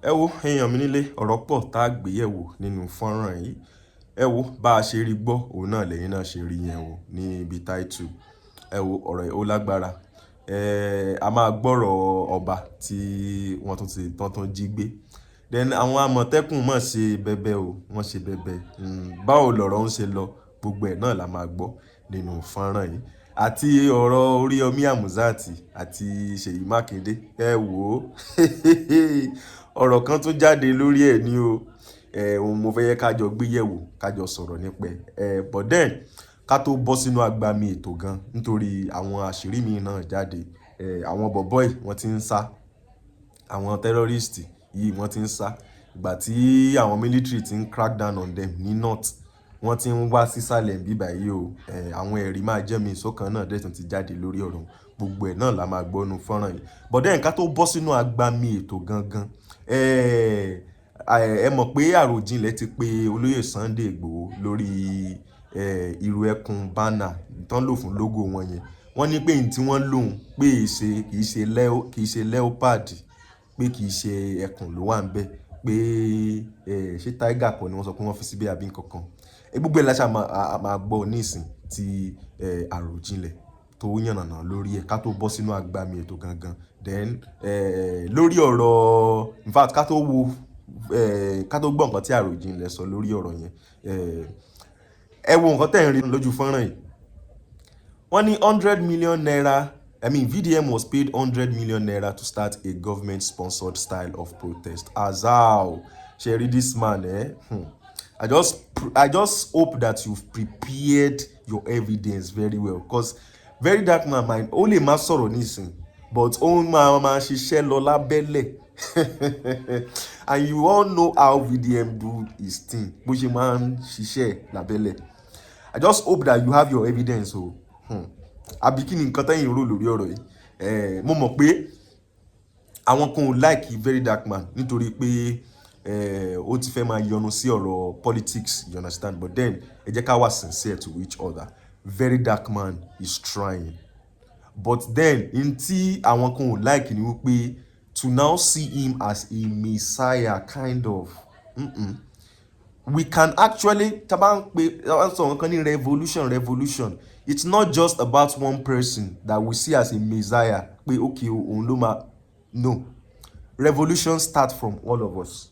Ẹ wo èèyàn mi nílé ọ̀rọ̀ pọ̀ tá a gbé yẹ̀wò nínú fọ́nrán yìí. Ẹ wo bá a ṣe rí gbọ́ òun náà lẹ́yìn náà ṣe rí yẹn wò ní ibi táìtù. Ẹ wo ọ̀rọ̀ yìí ó lágbára. A máa gbọ́rọ̀ ọba tí wọ́n tún ti tán jí gbé. Then àwọn Àmọ̀tẹ́kùn mọ̀ ṣe bẹbẹ o, wọ́n ṣe bẹbẹ. Báwo lọ̀rọ̀ ń ṣe lọ gbogbo ẹ̀ náà la máa gbọ́ nínú fọ́nrán yìí. Àti ọ̀rọ̀ Oríyọmí Hamzat àti SEYI Makinde. Ẹ wò ó ọ̀rọ̀ kan tún jáde lórí ẹ̀ ní o. Ohun mo fẹ́ yẹ ká jọ gbé yẹ̀wò ká jọ sọ̀rọ̀ nípa ẹ̀. But then ká tó bọ́ sínú agbami ètò gan nítorí àwọn àṣírí mi náà jáde. Àwọn bọ̀bọ́ì wọ́n ti ń sá, àwọn terrorist yìí wọ́n ti ń sá. Ìgbà tí àwọn military ti ń crack down on them ní north, wọ́n ti ń wá sísàlẹ̀ bíbà yìí o. Àwọn ẹ̀rí máa jẹ́ mi ìsọ̀kan náà dẹ̀ tún ti jáde lórí ọ̀rọ̀ gbogbo ẹ̀ náà la máa gbọ́ nínú fọ́nrán yìí. But then ká tó bọ́ sínú agbami ètò gangan, ẹ mọ̀ pé Arojinle ti pe olóyè Sunday Igboho lórí irú ẹkùn banner tán lò fún logo wọn yẹn. Wọ́n ní pé ní tí wọ́n lòun pé kì í ṣe leopard, pé kì í ṣe ẹkùn ló wà ń bẹ̀, pé ṣé tiger kan ni wọ́n sọ pé wọ́n fi síbẹ̀ àbí nǹkan kan. Gbogbo ẹ̀ la ṣá máa gbọ́ nísìn tí Arojinle tó yànnàná lórí ẹ̀ ká tó bọ́ sínú agbami ètò gangan. Then lórí ọ̀rọ̀ in fact ká tó gbọ́ nǹkan tí Arojinle sọ lórí ọ̀rọ̀ yẹn. Ẹ wo nǹkan tẹ́ ń rí lójú fọ́nrán yìí. Wọ́n ní 100 million naira, VDM was paid 100 million naira to start a government-sponsored style of protest. Azao, Sherry, this man, I just hope that you've prepared your evidence very well, because very dark man mind ó lè má sọ̀rọ̀ nísìn but ó máa ṣiṣẹ́ lọ lábẹ́lẹ̀. And you all know how VDM do his thing, bó ṣe máa ń ṣiṣẹ́ lábẹ́lẹ̀. I just hope that you have your evidence o. Àbí kí ni nǹkan tẹ́yìn rò lórí ọ̀rọ̀ yìí. Mo mọ̀ pé àwọn kan ò like very dark man nítorí pé ó ti fẹ́ máa yọnu sí ọ̀rọ̀ politics, you understand? But then ẹ jẹ́ ká wà sincere to each other. Very dark man is trying. But then in tí àwọn kan ò like ni wípé to now see him as a messiah kind of. We can actually revolution. It's not just about one person that we see as a messiah. Okay, no. Revolution starts from all of us.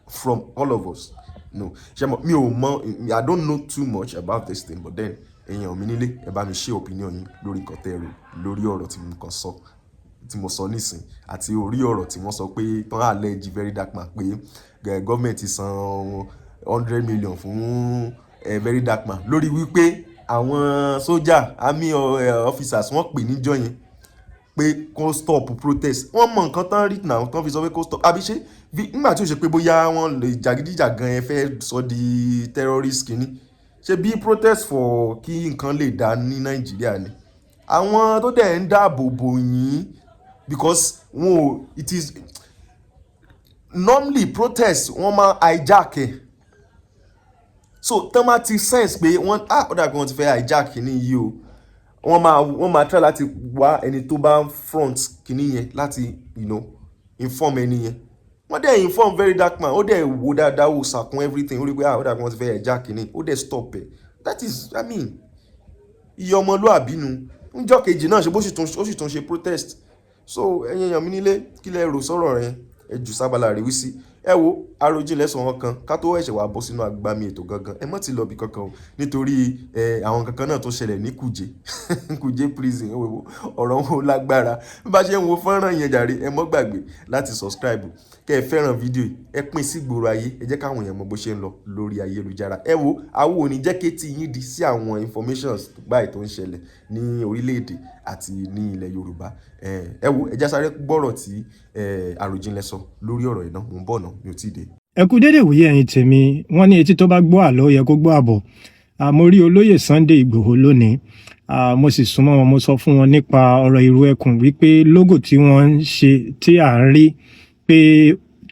From all of us. No. I don't know too much about this thing, but then èèyàn mi nílé ẹ bá mi share opinion yín lórí nǹkan tẹ́ rò lórí ọ̀rọ̀ tí mo sọ nísìn àti orí ọ̀rọ̀ tí wọ́n sọ pé tán allege very dark man pé government ti san 100 million fún very dark man lórí wípé àwọn sójà army officers wọ́n pè níjọ́ yẹn pé kó stop protest. Wọ́n mọ nǹkan tán rí náà tán fi sọ pé kó stop. Àbí ṣé nígbà tí ó ṣe pé bóyá wọ́n lè jàgídíjàgan ẹ fẹ́ sọ di terrorist kìíní. Ṣé bí protest for kí nǹkan lè dá ní Nàìjíríà ni. Àwọn tó dẹ̀ ń dáàbò bò yín because it is normally protest wọ́n máa hijack ẹ̀. So tán máa ti sense pé ó dà pé wọ́n ti fẹ́ hijack kìíní yìí o. Wọ́n máa try láti wá ẹni tó bá front kìíní yẹn láti inform ẹni yẹn. Wọ́n dẹ̀ inform very dark man, ó dẹ̀ wo dáadáa ó sàkún everything, ó rí pé ó dà pé wọ́n ti fẹ́ hijack kìíní, ó dẹ̀ stop ẹ̀. That is, iye ọmọlúàbí nu. Níjọ́ kejì náà ṣe bó sì tún ṣe protest. So ẹ̀yin èèyàn mi nílé kí lẹ rò sọ̀rọ̀ rẹ̀ ẹ jù sábàlá rẹ̀ wí sí. Ẹ wo Arojinle sọ wọn kan ká tó ẹ̀ṣẹ̀ wá bọ́ sínú agbami ètò gangan. Ẹ mọ́ ti lọ bí kankan o nítorí àwọn kankan náà tó ṣẹlẹ̀ ní Kuje prison. Ọ̀rọ̀ wọn lágbára. Bí bá ṣe ń wo fọ́nrán yẹn jàre ẹ mọ́ gbàgbé láti subscribe kẹ́ ẹ fẹ́ràn fídíò yìí, ẹ pín sí gbòòrò ayé, ẹ jẹ́ káwọn èèyàn mọ bó ṣe ń lọ lórí ayélujára. Ẹ wo àwọn ò ní jẹ́ kétí yín di sí àwọn informations báyìí tó ń ṣẹlẹ̀ ní orílẹ̀-èdè àti ní ilẹ̀ Yorùbá. Ẹ wo ẹ já sáré gbọ́rọ̀ tí Arojinle sọ lórí ọ̀rọ̀ yìí náà. Mo ń bọ̀ náà mi ò tí ì dé. Ẹ kú dédé wòye ẹ̀yin tèmi, wọ́n ní etí tó bá gbọ́ àlọ́ yẹ kó gbọ́ àbọ̀. Mo rí olóyè Sunday Igboho lónìí. Mo sì súnmọ́ wọn, mo sọ fún wọn nípa ọ̀rọ̀ ìrú ẹkùn wípé logo tí wọ́n ń ṣe tí à ń rí pé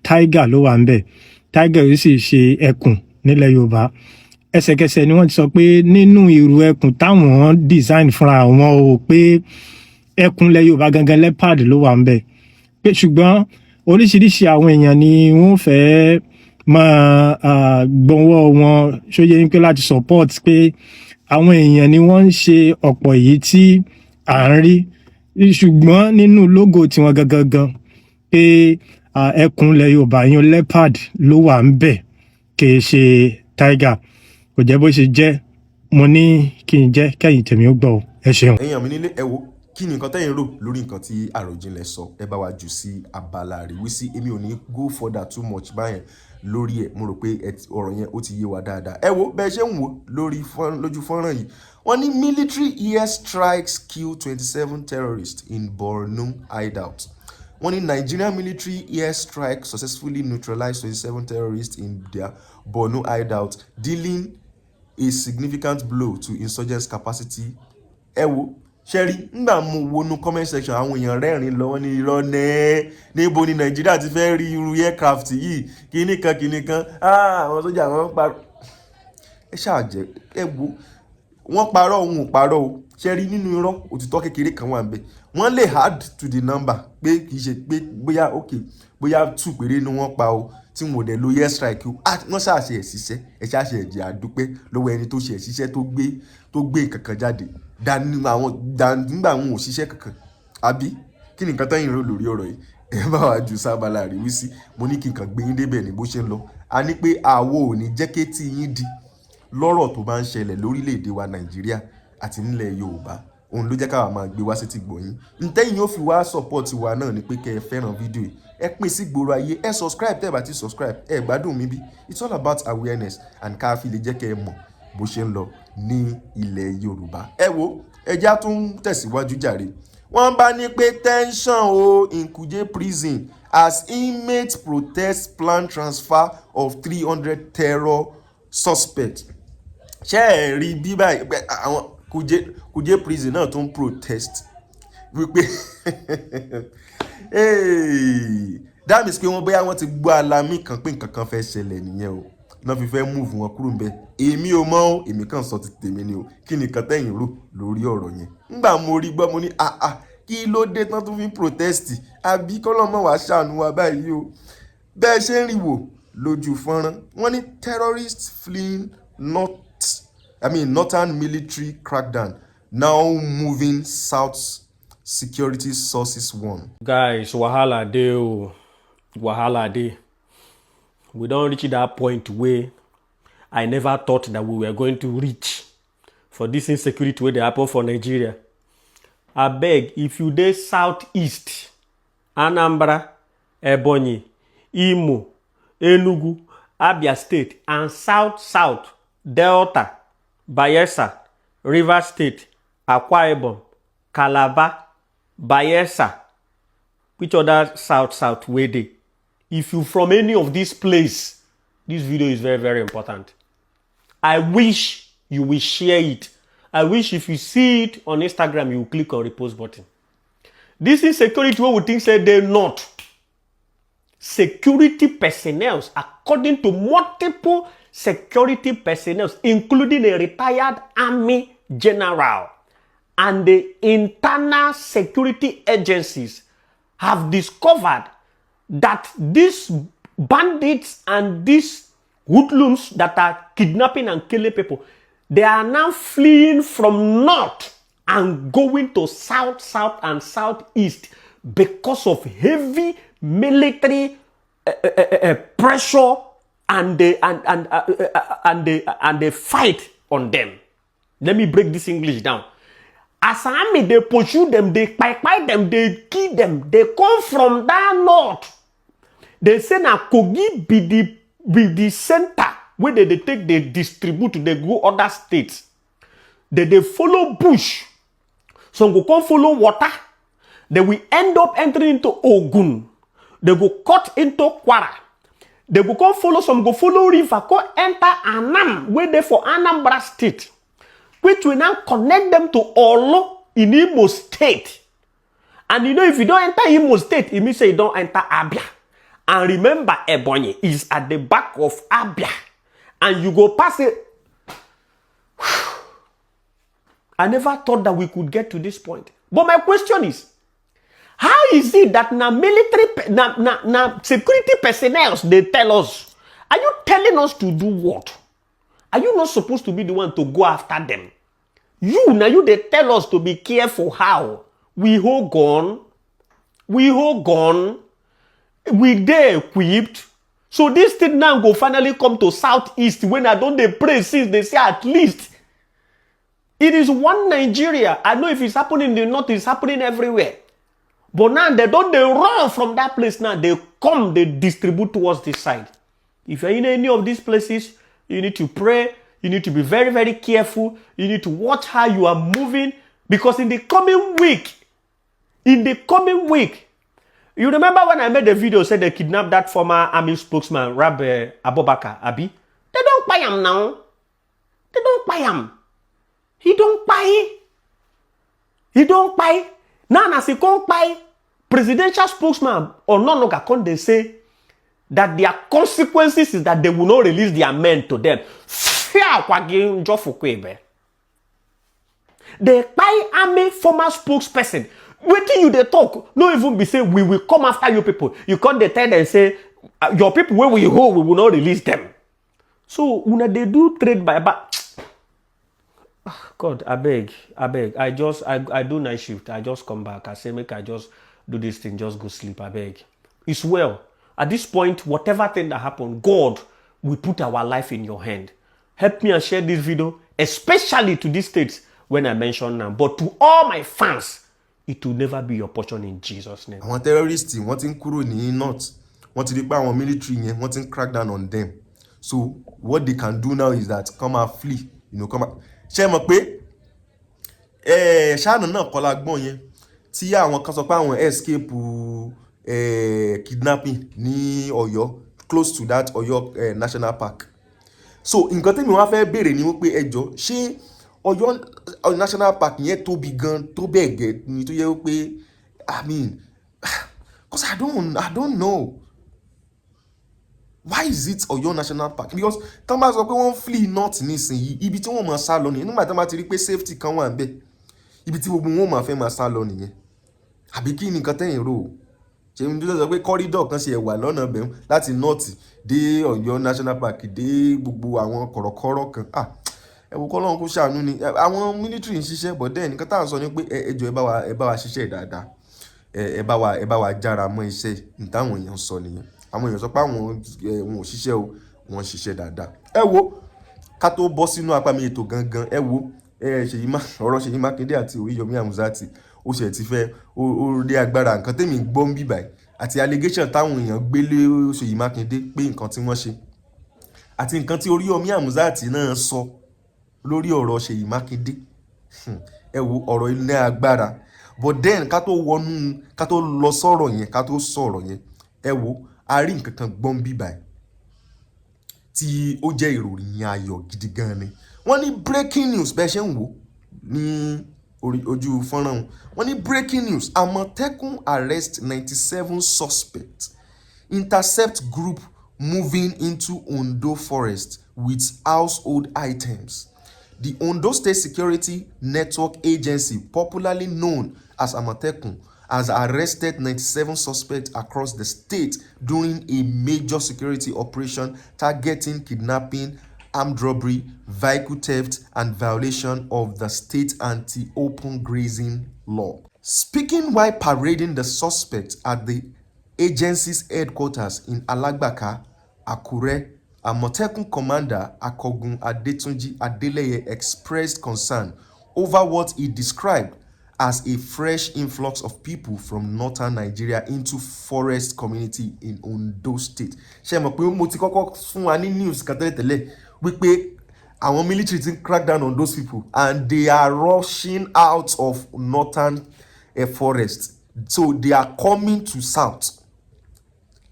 tiger ló wà ń bẹ̀. Tiger yìí sì ṣe ẹkùn nílẹ̀ Yorùbá. Ẹsẹ̀kẹsẹ̀ ni wọ́n ti sọ pé nínú ìrú ẹkùn táwọn design fúnra wọn o pé ẹkùn lẹ̀ Yorùbá gangan leopard ló wà ń bẹ̀. Pé ṣùgbọ́n oríṣiríṣi àwọn èèyàn ni wọ́n fẹ́ máa gbọ́nwọ́ wọn ṣóyè ń pé láti support pé àwọn èèyàn ni wọ́n ń ṣe ọ̀pọ̀ èyí tí à ń rí ṣùgbọ́n nínú logo tiwọn gangan pé ẹkùn ilẹ̀ Yorùbá yan leopard ló wà ń bẹ̀ kì í ṣe tiger kò jẹ́ bó ṣe jẹ́ mo ní kí n jẹ́ kẹ́yìn tèmi ó gbọ́ ẹ ṣeun. ẹ̀yin àmì nílé ẹ wo kí ni nǹkan tẹ́yin rò lórí nǹkan tí Àròjinlẹ̀ sọ ẹ bá wa jù sí abala àríwísí èmi ò ní go further too much báyẹn lórí ẹ̀ mo rò pé ọ̀rọ̀ yẹn ó ti yé wa dáadáa ẹ wo bẹ́ẹ̀ ṣe ń wò lójú fọ́nrán yìí wọ́n ní military air strikes kill 27 terrorists in Borno hideout wọ́n ní Nigerian military air strike successfully neutralized 27 terrorists in their Borno hideout dealing a significant blow to insurgents capacity ẹ wo ṣẹ́rí ńgbà mo wọnú comment section àwọn èèyàn rẹ́rìn lọ́wọ́ ní irọ́ nẹ́ẹ́ níbo ni Nàìjíríà ti fẹ́ rí irú aircraft yìí kíní kan àwọn sójà wọn parọ́ ẹ ṣáàjẹ́ ẹ wo wọ́n parọ́ òun ò parọ́ o ṣẹ́rí nínú irọ́ òtítọ́ kékeré kan wà níbẹ̀ wọ́n lè add to the number pé kì í ṣe pé bóyá bóyá 2 péré ni wọ́n pa o tí wọn ò dẹ̀ lo air strike o wọ́n ṣàṣe ẹ̀ṣiṣẹ́ ẹ̀ṣàṣe ẹ̀jẹ̀ àdúpẹ́ lọ́wọ́ ẹni tó ṣe ẹ̀ṣiṣẹ́ tó gbé kankan jáde nígbà wọn ò ṣiṣẹ́ kankan àbí kí ni nǹkan tẹ́yìn rò lórí ọ̀rọ̀ yìí ẹ bá wa jù sábàlá àríwísí mo ní kí nǹkan gbé yín débẹ̀ ní bó ṣe ń lọ a ní pé àwo ò ní jẹ́ kétí yín di lọ́rọ̀ tó bá ń ṣẹlẹ̀ lórílẹ̀‐èdè wa Nàìjíríà àti nílẹ̀ Yorùbá òun ló jẹ́ káwa máa gbé wá sí ti gbọ̀yìn ntẹ́yìn yóò fi wá support wa náà ni pé kẹ́ ẹ fẹ́ràn fídíò yìí ẹ pín sí gbòòrò ayé ẹ subscribe tẹ́ ẹ bá ti subscribe ẹ gbádùn mi bí it's all about awareness and ká fi lè jẹ́ kẹ́ ẹ mọ̀ bó ṣe ń lọ ní ilẹ̀ Yorùbá ẹ wo ẹja tún tẹ̀síwájú jàre wọ́n bá ní pé tension o in Kuje prison as inmates protest plan transfer of 300 terror suspects ṣé ẹ rí bí báyìí àwọn Kuje prison náà tún protest wípé that means pé wọ́n bóyá wọ́n ti gbọ́ alámì kan pé nǹkan kan fẹ́ ṣẹlẹ̀ nìyẹn o náà fi fẹ́ move wọn kúrò ńbẹ̀ èmi ò mọ̀ o èmi kàn sọ ti tèmi ni o kí ni nǹkan tẹ́yìn rò lórí ọ̀rọ̀ yẹn ńgbà mo rí gbọ́ mo ní kí ló dé tán tún fi protest àbí kọ́lọ́mọ̀ wàá ṣàánú wa báyìí o bẹ́ẹ̀ ṣe ń rí wò lójú fọ́nrán wọ́n ní terrorists fleeing northern military crackdown now moving south security sources warn. Guys, wahala dey o, wahala dey. We don reach that point where I never thought that we were going to reach for this insecurity wey dey happen for Nigeria. Abeg, if you dey southeast, Anambra, Ebonyi, Imo, Enugu, Abia State, and south, Delta, Bayelsa, Rivers State, Akwa Ibom, Calabar, Bayelsa, which other south wey dey? If you from any of these places, this video is very, very important. I wish you will share it. I wish if you see it on Instagram, you will click on repost button. This is security wey we think say dey not. Security personnel, according to multiple security personnel, including a retired army general, and the internal security agencies have discovered that these bandits and these hoodlums that are kidnapping and killing people, they are now fleeing from north and going to south and southeast because of heavy military pressure and the fight on them. Let me break this English down. As army, they pursue them, they fight them, they kill them. They come from that north. They say na Kogi be the center where they take, they distribute, they go other states. They follow bush. Some go come follow water. They will end up entering into Ogun. They go cut into Kwara. They go come follow, some go follow river, go enter Anam, where they for Anambra State, which will now connect them to Olo in Imo State. And you know, if you don't enter Imo State, it means you don't enter Abia. And remember, Ebonyi is at the back of Abia. And you go past it. I never thought that we could get to this point. But my question is, How is it that na military, na security personnel they tell us? Are you telling us to do what? Are you not supposed to be the one to go after them? They tell us to be careful how? We hold gun, we dey equipped. So this thing now go finally come to Southeast when I don't they pray since they say at least. It is one Nigeria. I know if it's happening in the north, it's happening everywhere. But now they run from that place now. They come, they distribute towards this side. If you're in any of these places, you need to pray. You need to be very, very careful. You need to watch how you are moving. Because in the coming week, you remember when I made the video said they kidnapped that former army spokesman, Rabbi Abubakar Abi? They don't buy him now. They don't buy him. He don't buy. Now, as he can't buy, presidential spokesman or no can they say that their consequences is that they will not release their men to them. The buy army former spokesperson. Wait till you they talk. No even be say we will come after you people. You can't they tell them say your people where we hold, we will not release them. So when they do trade by God, I beg. I do night shift. I just come back. I say, make I just do this thing, just go sleep. I beg. It's well. At this point, whatever thing that happened, God will put our life in your hand. Help me and share this video, especially to these states when I mention them. But to all my fans, it will never be your portion in Jesus' name. Àwọn terrorists wọ́n ti ń kúrò ní north. Wọ́n ti rí pé àwọn military yẹn wọ́n ti ń crack down on them. So what they can do now is that come and flee. Come and ṣé mọ̀ pé ṣáànù náà kọ́lá gbọ́n yẹn tí àwọn kan sọ pé àwọn escape kidnapping ní Ọ̀yọ́ close to that Ọ̀yọ́ national park. So nǹkan tẹ́mi wá fẹ́ béèrè ni wípé ẹjọ́ ṣé Ọ̀yọ́ national park yẹn tóbi gan tó bẹ́ẹ̀ gẹ́ ni tó yẹ wípé I mean because I don't know. Why is it Oyo National Park? Because tán bá sọ pé wọ́n flee north nísìnyí, ibi tí wọ́n máa sá lọ nìyẹn. Nígbà tán bá ti rí pé safety kan wà ńbẹ̀, ibi tí gbogbo wọn máa fẹ́ máa sá lọ nìyẹn. Àbí kí ni nǹkan tẹ́yin rò? Ṣé mo sọ pé corridor kan ṣe wà lọ́nà bẹ̀rù láti north dé Oyo National Park dé gbogbo àwọn kọ̀rọ̀kọ̀rọ̀ kan. Ẹ wo k'Ọlọ́run kó ṣàánú ni. Àwọn military ń ṣiṣẹ́ but then nǹkan tá à ń sọ ni pé ẹjọ́ ẹ bá wa ṣiṣẹ́ dáadáa. Ẹ bá wa jára mọ́ iṣẹ́ ìtàwọn èèyàn sọ nìyẹn. Àwọn èèyàn sọ pé àwọn wọn ò ṣiṣẹ́ o, wọ́n ṣiṣẹ́ dáadáa. Ẹ wo ká tó bọ́ sínú apá mi ètò gangan, ẹ wo ọ̀rọ̀ Ṣèyí Mákindé àti Oríyọmí Hamzat ó ṣe ti fẹ́ ó rí agbára nǹkan tèmi gbọ́ ń bí báyìí àti allegation táwọn èèyàn gbé lé Ṣèyí Mákindé pé nǹkan tí wọ́n ṣe àti nǹkan tí Oríyọmí Hamzat náà sọ lórí ọ̀rọ̀ Ṣèyí Mákindé. Ẹ wo ọ̀rọ̀ ilé agbára but then ká tó lọ sọ̀rọ̀ yẹn ká tó sọ̀rọ̀ yẹn ẹ wo a rí nǹkan kan gbọ́n bí báyìí tí ó jẹ́ ìròyìn ayọ̀ gidi gan ni. Wọ́n ní breaking news bẹ́ẹ̀ ṣe ń wò ní ojú fọ́nrán wọ́n ní breaking news Amotekun arrest 97 suspects intercept group moving into Ondo forest with household items. The Ondo State Security Network Agency, popularly known as Amotekun, has arrested 97 suspects across the state during a major security operation targeting kidnapping, armed robbery, vehicle theft, and violation of the state anti-open grazing law. Speaking while parading the suspects at the agency's headquarters in Alagbaka, Akure, Amotekun Commander Akogun Adetunji Adeleye expressed concern over what he described as a fresh influx of people from northern Nigeria into forest community in Ondo State. Ṣé mọ̀ pé mo ti kọ́kọ́ fún wa ní news kan tẹ́lẹ̀ wípé àwọn military ti crack down on those people and they are rushing out of northern forest. So they are coming to south.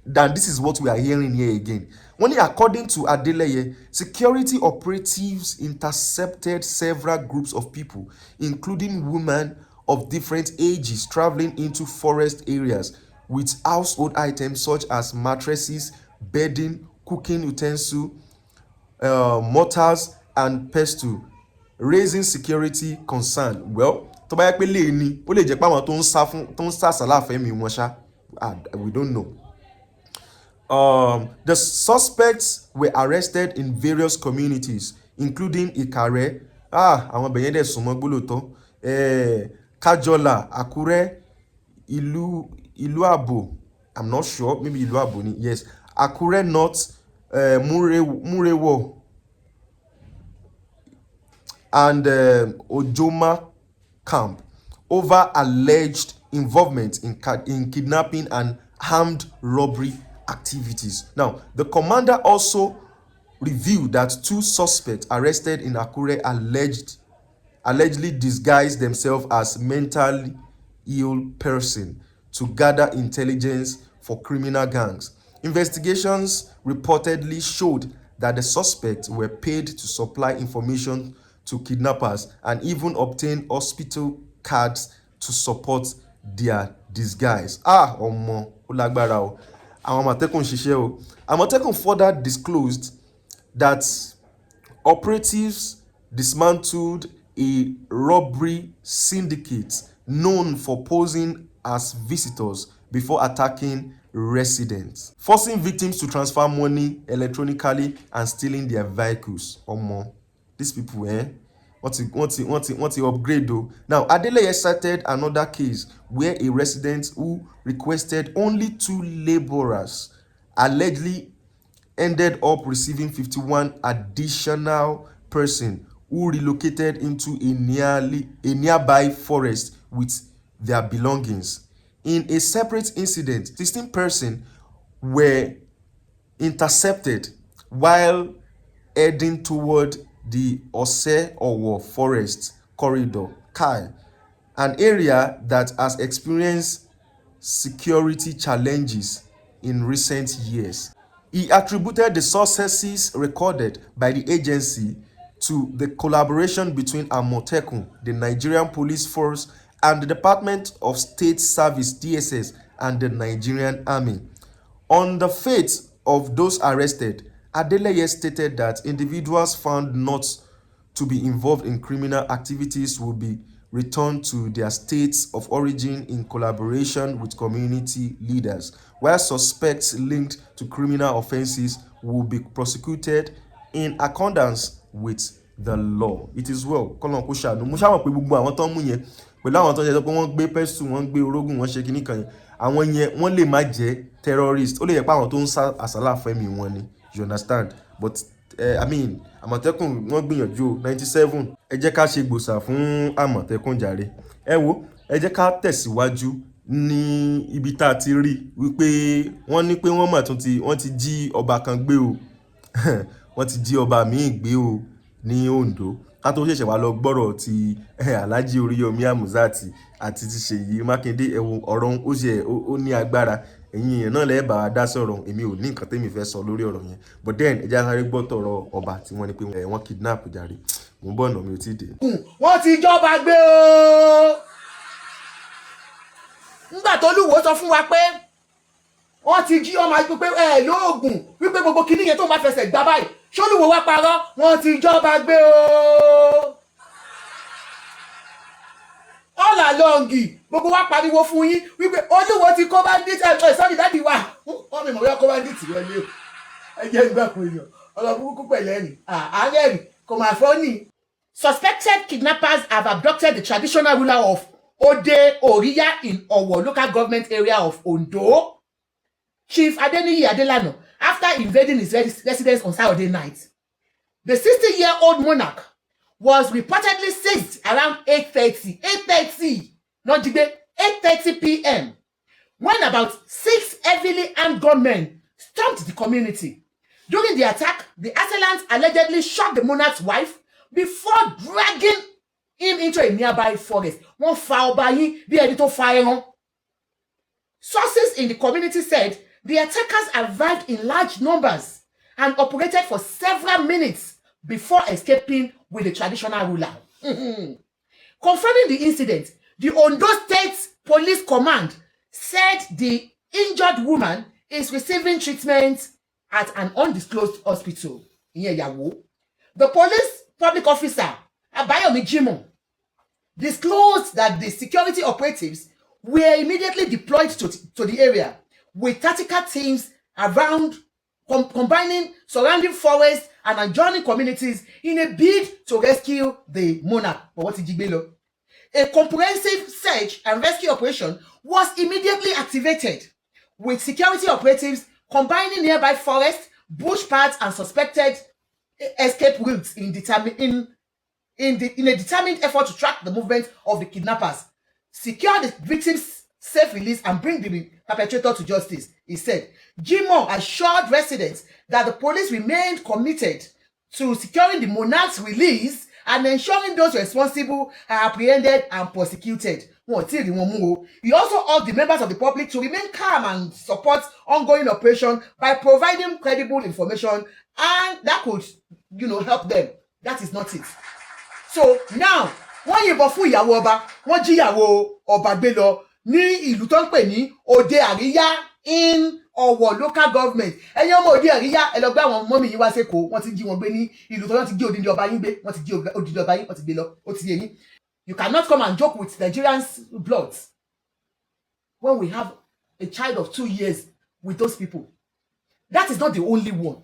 Then this is what we are hearing here again. Only according to Adeleye, security operatives intercepted several groups of people, including women of different ages traveling into forest areas with household items such as mattresses, bedding, cooking utensils, mortars, and pestle, raising security concern. Well, tó bá yẹ pé lè ní ó lè jẹ́ pé àwọn tó ń sá àsálà fẹ́mi wọn ṣá, we don't know. The suspects were arrested in various communities, including Ikare, àwọn bẹ̀yẹn dẹ̀ súnmọ́ gbólótọ́, Kajola, Akure, Ìlú Àbò, I'm not sure, maybe Ìlú Àbò ni, yes, Akure North, Murewo, and Ojoma camp over alleged involvement in kidnapping and armed robbery activities. Now, the commander also revealed that 2 suspects arrested in Akure allegedly disguised themselves as mentally ill person to gather intelligence for criminal gangs. Investigations reportedly showed that the suspects were paid to supply information to kidnappers and even obtain hospital cards to support their disguise. Ọmọ ó lágbára o. Àwọn Amotekun ṣiṣẹ́ o. Amotekun further disclosed that operatives dismantled a robbery syndicate known for posing as visitors before attacking residents, forcing victims to transfer money electronically and stealing their vehicles. Omo, these people, want to upgrade though. Now, Adelana cited another case where a resident who requested only 2 laborers allegedly ended up receiving 51 additional person who relocated into a nearby forest with their belongings. In a separate incident, 16 persons were intercepted while heading toward the OSELE forest corridor, an area that has experienced security challenges in recent years. He attributed the successes recorded by the agency to the collaboration between Amotekun, the Nigerian Police Force, and the Department of State Service (DSS) and the Nigerian Army. On the fate of those arrested, Adelana stated that individuals found not to be involved in criminal activities will be returned to their states of origin in collaboration with community leaders, while suspects linked to criminal offences will be prosecuted in accordance with the law. It is well. Kọ́lọ́n kó ṣàánú. Mo ṣàmọ̀ pé gbogbo àwọn tó ń mú yẹn pẹ̀lú àwọn tó ń jẹ́ pé wọ́n gbé pẹ́sù, wọ́n gbé orógùn, wọ́n ṣe kinní kan yẹn, àwọn yẹn wọ́n lè má jẹ́ terrorist. Ó lè yẹ pé àwọn tó ń sá àsálà fẹ́mi wọn ni, you understand? But Amotekun wọ́n gbìyànjú 97. Ẹ jẹ́ ká ṣe gbòsà fún Amotekun jàre. Ẹ wo, ẹ jẹ́ ká tẹ̀síwájú ní ibi tá a ti rí wípé wọ́n ní pé wọ́n ti jí ọba kan gbé o. Wọ́n ti jí ọba míì gbé o ní Ondo. Ká tó ṣẹ̀ṣẹ̀ wá lọ gbọ́rọ̀ ti Alhaji Oriyomi Hamzat àti ti SEYI Makinde. Ẹ wo ọ̀rọ̀ ó ní agbára. Ẹ̀yin èèyàn náà lẹ́ẹ̀ bá wa dá sọ̀rọ̀, èmi ò ní nǹkan tẹ́mi fẹ́ sọ lórí ọ̀rọ̀ yẹn. But then ẹ jẹ́ ká rí gbọ́ tọ̀rọ̀ ọba tí wọ́n ní pé wọ́n kidnap jàre. Mo ń bọ̀ ọ̀nà mi ò tí ì dé. Wọ́n ti jọba gbé o. Nígbà tó Olúwo sọ fún wa pé wọ́n ti jí ọmọ àgbẹ̀ pé lóògùn wípé gbogbo kinní yẹn tó máa fẹsẹ̀ gbá báyìí. Ṣé Olúwo wá parọ́? Wọ́n ti jọba gbé o. All along gbogbo wa pariwo fún yín wípé Olúwo ti kó bandit sorry dáàdi wa wọ́n mi mọ̀ wíwá kó bandit wọlé o. Ẹ jẹ́ ìgbà kan èèyàn ọ̀rọ̀ burúkú pẹ̀lẹ́ ni àárẹ̀ kò máa fọ́ ni. Suspected kidnappers have abducted the traditional ruler of Odo-Oriya in Owo local government area of Ondo, Chief Adeniyi Adelana, after invading his residence on Saturday night. The 60-year-old monarch was reportedly seized around 8:30 p.m. when about 6 heavily armed gunmen stormed the community. During the attack, the assailants allegedly shot the monarch's wife before dragging him into a nearby forest. Wọ́n fa ọba yín bí ẹni tó fa ẹran. Sources in the community said the attackers arrived in large numbers and operated for several minutes before escaping with the traditional ruler. Confirming the incident, the Ondo State Police Command said the injured woman is receiving treatment at an undisclosed hospital. The police public officer, Abayomi Jimoh, disclosed that the security operatives were immediately deployed to the area with tactical teams around, combining surrounding forests and adjoining communities in a bid to rescue the monarch. A comprehensive search and rescue operation was immediately activated, with security operatives combining nearby forests, bush paths, and suspected escape routes in a determined effort to track the movement of the kidnappers, secure the victims' safe release, and bring the perpetrator to justice. He said. Jimoh assured residents that the police remained committed to securing the monarch's release and ensuring those responsible are apprehended and prosecuted. He also urged the members of the public to remain calm and support ongoing operation by providing credible information, and that could, help them. That is not it. So now, wọ́n yìnbọn fún ìyàwó ọba, wọ́n jí ìyàwó ọba gbé lọ ní ìlú tó ń pè ní Odo-Oriya in Ọ̀wọ̀ local government. Ẹ̀yin ọmọ Odo-Oriya, ẹ lọ gbé àwọn mọ́mì yín wá sẹ́kọ̀ọ́, wọ́n ti jí wọn gbé ní ìlú tó wọ́n ti jí odindi ọba yín gbé, wọ́n ti jí odindi ọba yín, wọ́n ti gbé lọ, ó ti yé yín. You cannot come and joke with Nigerians' blood when we have a child of 2 years with those people. That is not the only one.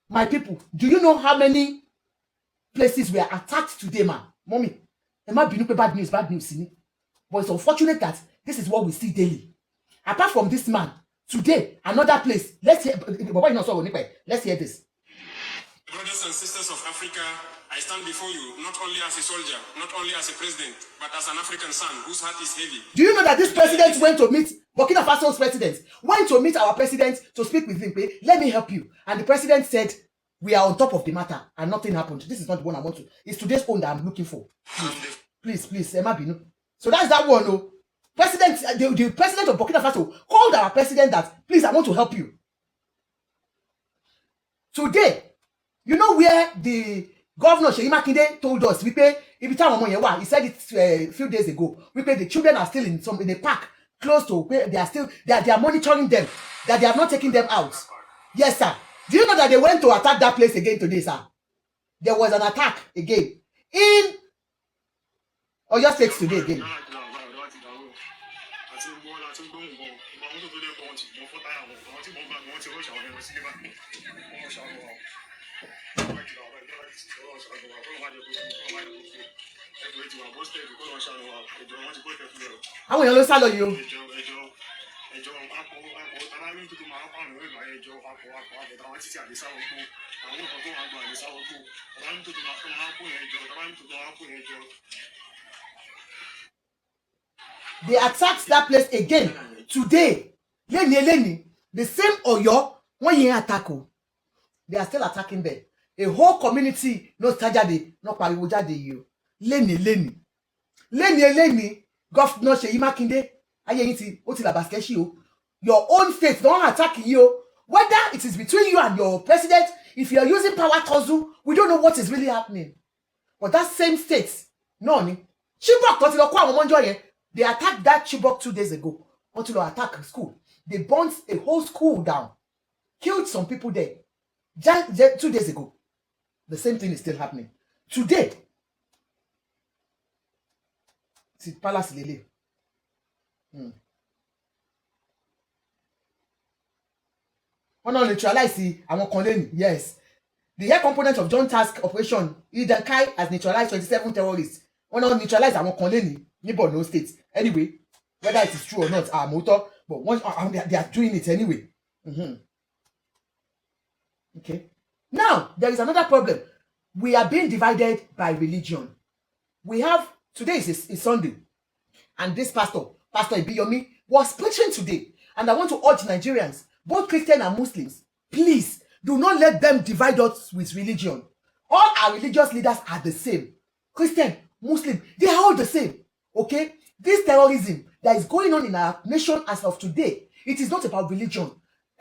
My people, do you know how many places were attacked today, man? Mommy, it might be bad news, but it's unfortunate that this is what we see daily. Apart from this man, today, another place. Let's hear this. Brothers and sisters of Africa, I stand before you not only as a soldier, not only as a president, but as an African son whose heart is heavy. Do you know that this president went to meet Burkina Faso's president, went to meet our president to speak with him? Let me help you. And the president said, we are on top of the matter and nothing happened. This is not the one I want to. It's today's own that I'm looking for. Please, Emma Binu. So that's that one. No. President, the president of Burkina Faso called our president that, please, I want to help you. Today, you know where the governor SEYI Makinde told us, he said it a few days ago, the children are still in a park close to where they are monitoring them, that they have not taken them out. Yes, sir. Do you know that they went to attack that place again today, sir? There was an attack again in Oyo State today again. Àwọn èèyàn ló sá lọ yìí o. They attacked that place again today. Leni, the same Oyo, when you attack, they are still attacking there. A whole community no tajade, no pariwo jade you. Leni. Governor SEYI Makinde, ayeyiti oti la baskeshi o. Your own state don't attack you. Whether it is between you and your president, if you are using power tussle, we don't know what is really happening. But that same state, Chibok, they attacked that Chibok 2 days ago. Until they attack a school. They burnt a whole school down. Killed some people there. Just 2 days ago. The same thing is still happening. Today, it's Palace Lele. Neutralize àwọn kan lẹ́nu. Yes. The air component of joint task operation Idankai has neutralized 27 terrorists. Neutralize àwọn kan lẹ́nu ní Ondo State. Anyway, whether it is true or not, but they are doing it anyway. Okay. Now, there is another problem. We are being divided by religion. We have, today is Sunday, and this Pastor Ibiyomi, was preaching today. And I want to urge Nigerians, both Christian and Muslims, please, do not let them divide us with religion. All our religious leaders are the same. Christian, Muslim, they are all the same. Okay? This terrorism that is going on in our nation as of today, it is not about religion.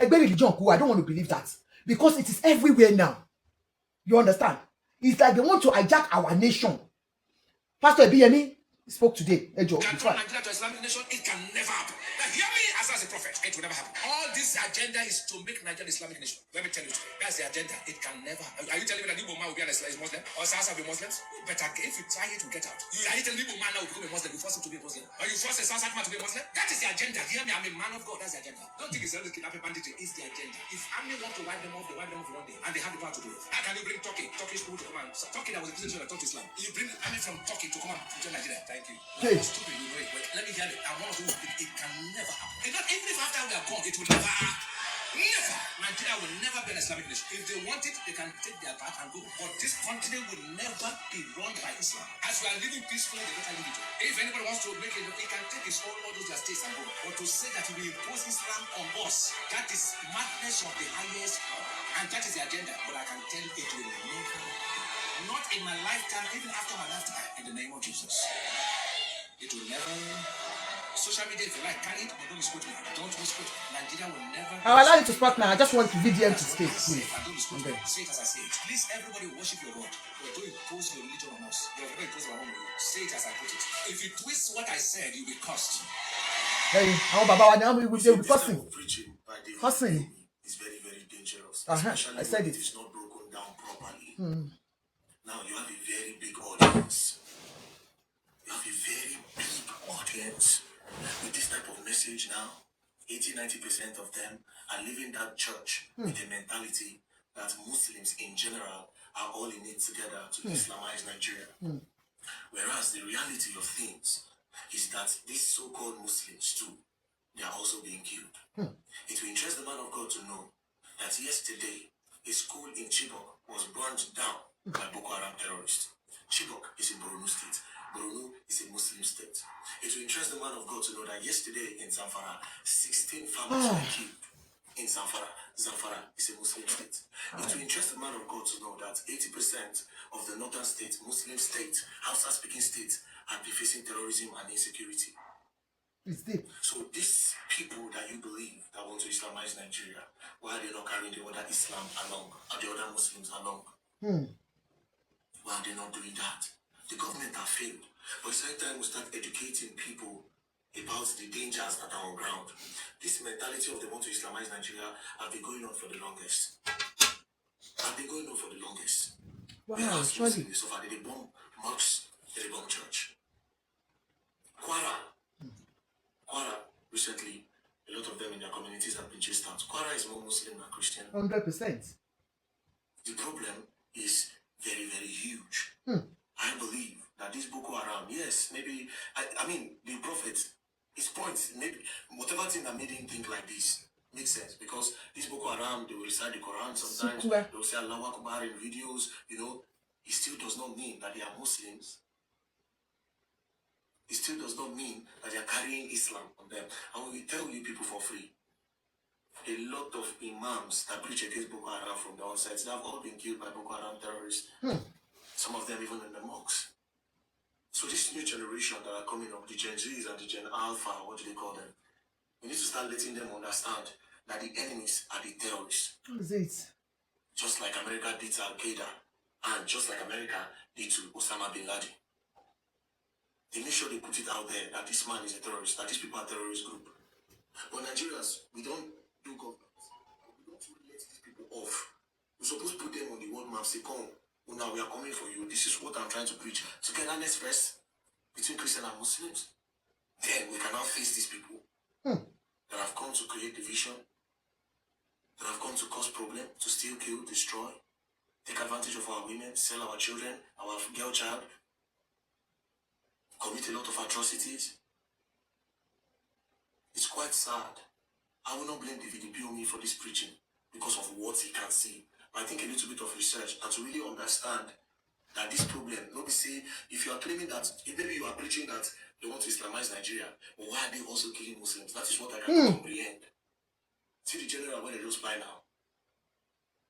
I don't want to believe that. Because it is everywhere now. You understand? It's like they want to hijack our nation. Pastor Ibiyomi, spoke today. Ejo, Can before. turn Nigeria to Islamic nation? It can never happen. Now hear me as a prophet. It will never happen. All this agenda is to make Nigeria Islamic nation. Let me tell you today. That's the agenda. It can never happen. Are you telling me that Igbo man will be an Muslim? Or Sasa will be Muslims? Better if you try it, will get out. Are you telling Igbo man now will become a Muslim? You force him to be a Muslim? Or you force a Sasa man to be a Muslim? That is the agenda. Hear me, I'm a man of God. That's the agenda. Don't think it's only kidnapping banditry. It's the agenda. If army want to wipe them off, they wipe them off one day. And they have the power to do it. How can you bring Turkish people to come and Turkey that was a Christian that taught Islam? You bring army from Turkey to come and protect Nigeria. Thank you. Hey. Stupid, you know it. But let me hear it. I want to do it. It can never happen. And not even if after we are gone, it will never happen. Never. Nigeria will never be an Islamic nation. If they want it, they can take their part and go. But this continent will never be run by Islam. As we are living peacefully, they don't live it. If anybody wants to make it, he can take his own all those their states and go. But to say that he will impose Islam on us, that is madness of the highest power. And that is the agenda. But I can tell you, it will never. Not in my lifetime, even after my lifetime, in the name of Jesus. It will never. Social media, if you like, carry it, but don't misquote me. Don't misquote. Nigeria will never. I'll allow you to speak now. I just want the VDM to speak, please. Don't misquote me. Say it as I say it. Please, everybody worship your God. But don't impose your religion on us. Don't impose our own religion. Say it as I put it. If you twist what I said, you'll be cursed. Hey, our Baba, now we will be cussing. Preaching by the Cussing. is very, very dangerous. Uh-huh. Especially I said when it. it is not broken down properly. Now you have a very big audience. You have a very big audience. With this type of message now, 80-90% of them are leaving that church with a mentality that Muslims in general are all in it together to Islamize Nigeria. Whereas the reality of things is that these so-called Muslims too, they are also being killed. It will interest the man of God to know that yesterday a school in Chibok was burned down by Boko Haram terrorists. Chibok is in Borno State. Borno is a Muslim state. It will interest the man of God to know that yesterday in Zamfara, 16 families were killed. In Zamfara is a Muslim state. It will interest the man of God to know that 80% of the northern states, Muslim states, Hausa-speaking states, are facing terrorism and insecurity. It's deep. So these people that you believe that want to Islamize Nigeria, why are they not carrying the other Islam along, or the other Muslims along? Why are they not doing that? The government have failed. But it's time we start educating people about the dangers that are on ground. This mentality of they want to Islamize Nigeria have been going on for the longest. Wow, Whereas surely. Muslims so far, they bomb mosques, they bomb church. Kwara, recently, a lot of them in their communities have been chased out. Kwara is more Muslim than Christian. 100%. The problem is very, very huge. I believe that this Boko Haram, yes, maybe, I mean, the prophet, his points, maybe, whatever thing that made him think like this makes sense. Because this Boko Haram, they will recite the Quran sometimes, they will say Allahu Akbar in videos, you know, it still does not mean that they are Muslims. It still does not mean that they are carrying Islam on them. And we will tell you people for free, a lot of imams that preach against Boko Haram from the onset, they have all been killed by Boko Haram terrorists. Some of them even in the mosques. So this new generation that are coming up, the Gen Zs and the Gen Alpha, what do they call them? We need to start letting them understand that the enemies are the terrorists. What is it? Just like America did to Al-Qaeda, and just like America did to Osama bin Laden. They make sure they put it out there that this man is a terrorist, that these people are a terrorist group. But Nigerians, we don't do government. We don't let these people off. We're supposed to put them on the world map, say, come, now we are coming for you. This is what I'm trying to preach. Togetherness first between Christians and Muslims. Then we can now face these people that have come to create division, that have come to cause problem, to steal, kill, destroy, take advantage of our women, sell our children, our girl child, commit a lot of atrocities. It's quite sad. I will not blame the VDPOME for this preaching because of what he can see. I think a little bit of research and to really understand that this problem, nobody say, if you are claiming that, maybe you are preaching that they want to Islamize Nigeria, but why are they also killing Muslims? That is what I cannot comprehend. See the general where they just buy now.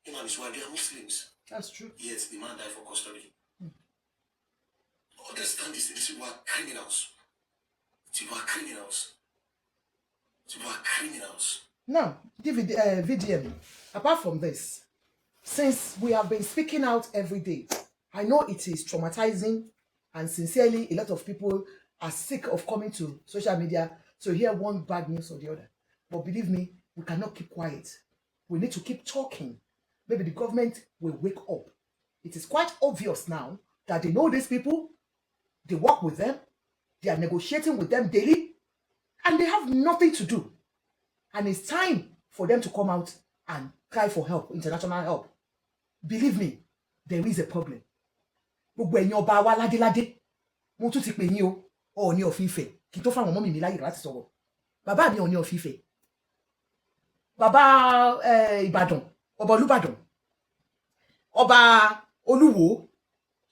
Him and his wife, they are Muslims. That's true. Yet the man died for custody. Understand this, these people are criminals. People are criminals. People are criminals. Now, VDM, apart from this, since we have been speaking out every day, I know it is traumatizing, and sincerely, a lot of people are sick of coming to social media to hear one bad news or the other. But believe me, we cannot keep quiet. We need to keep talking. Maybe the government will wake up. It is quite obvious now that they know these people, they work with them, they are negotiating with them daily, and they have nothing to do. And it's time for them to come out and cry for help, international help. Believe me, there is a problem. Gbogbo ẹ̀yin ọba wa ládéládé, mo tún ti pè yín o, Ọọ̀ni of Ifẹ̀, kí n tó fáwọn ọmọ mi láyè láti sọ̀rọ̀. Bàbá mi Ọọ̀ni of Ifẹ̀. Bàbá Ìbàdàn, ọba Olúbàdàn. Ọba Olúwo.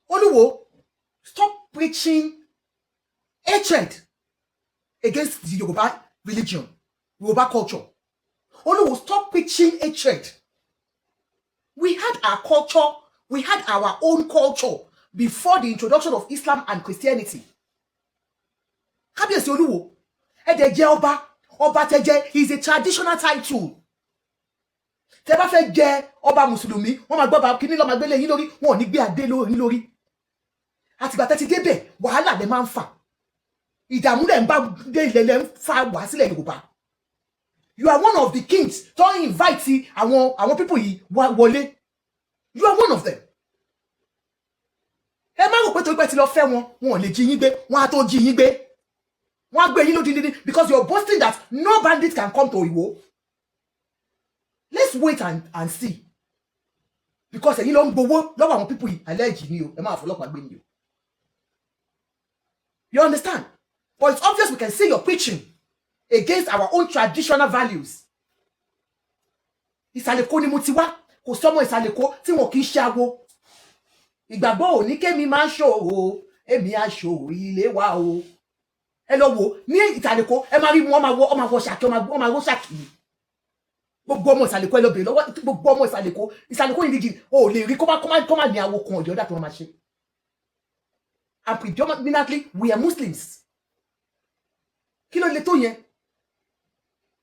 Olúwo, stop preaching hatred against the Yoruba religion, Yoruba culture. Olúwo, stop preaching hatred. We had our culture, we had our own culture before the introduction of Islam and Christianity. Kábíyèsí Olúwo, ẹ̀dẹ̀ jẹ́ ọba, ọba tẹ́ jẹ́ is a traditional title. Tẹ́ bá fẹ́ jẹ́ ọba Mùsùlùmí, wọ́n máa gbọ́ bá kíní ló máa gbé lé yín lórí, wọn ò ní gbé adé lórí. Àtìgbà tẹ́ ti débẹ̀, wàhálà lẹ máa ń fà. Ìdààmú lẹ ń bá dé ilẹ̀ lẹ ń fa wá sílẹ̀ Yorùbá. You are one of the kings tó invite àwọn people yìí wọlé. You are one of them. Ẹ má rò pé torí pé ti lọ fẹ́ wọn ò lè jí yín gbé, wọn á tó jí yín gbé. Wọ́n á gbé yín lódìdí because you're boasting that no bandit can come to Iwo. Let's wait and see. Because ẹ̀yin ló ń gbowó lọ́wọ́ àwọn people yìí allege ni o, ẹ máa fọlọ́pàá gbé ni o. You understand? But it's obvious we can see you're preaching against our own traditional values. Ìsàlẹ̀kó ni mo ti wá, kò sọ́mọ ìsàlẹ̀kó tí wọn kì í ṣe awo. Ìgbàgbọ́ ò ní kémi máa ṣòro, èmi á ṣòro ilé wa o. Ẹ lọ wò ní ìsàlẹ̀kó, ẹ máa rí wọn máa wọ ṣàkí, wọn máa wọ ṣàkí. Gbogbo ọmọ ìsàlẹ̀kó ẹ lọ bèèrè lọ́wọ́ gbogbo ọmọ ìsàlẹ̀kó ìdíjì ò lè rí kó má ní awo kan ọ̀dọ́ dà tó wọn máa ṣe. And predominantly we are Muslims. Kí ló lè tó yẹn?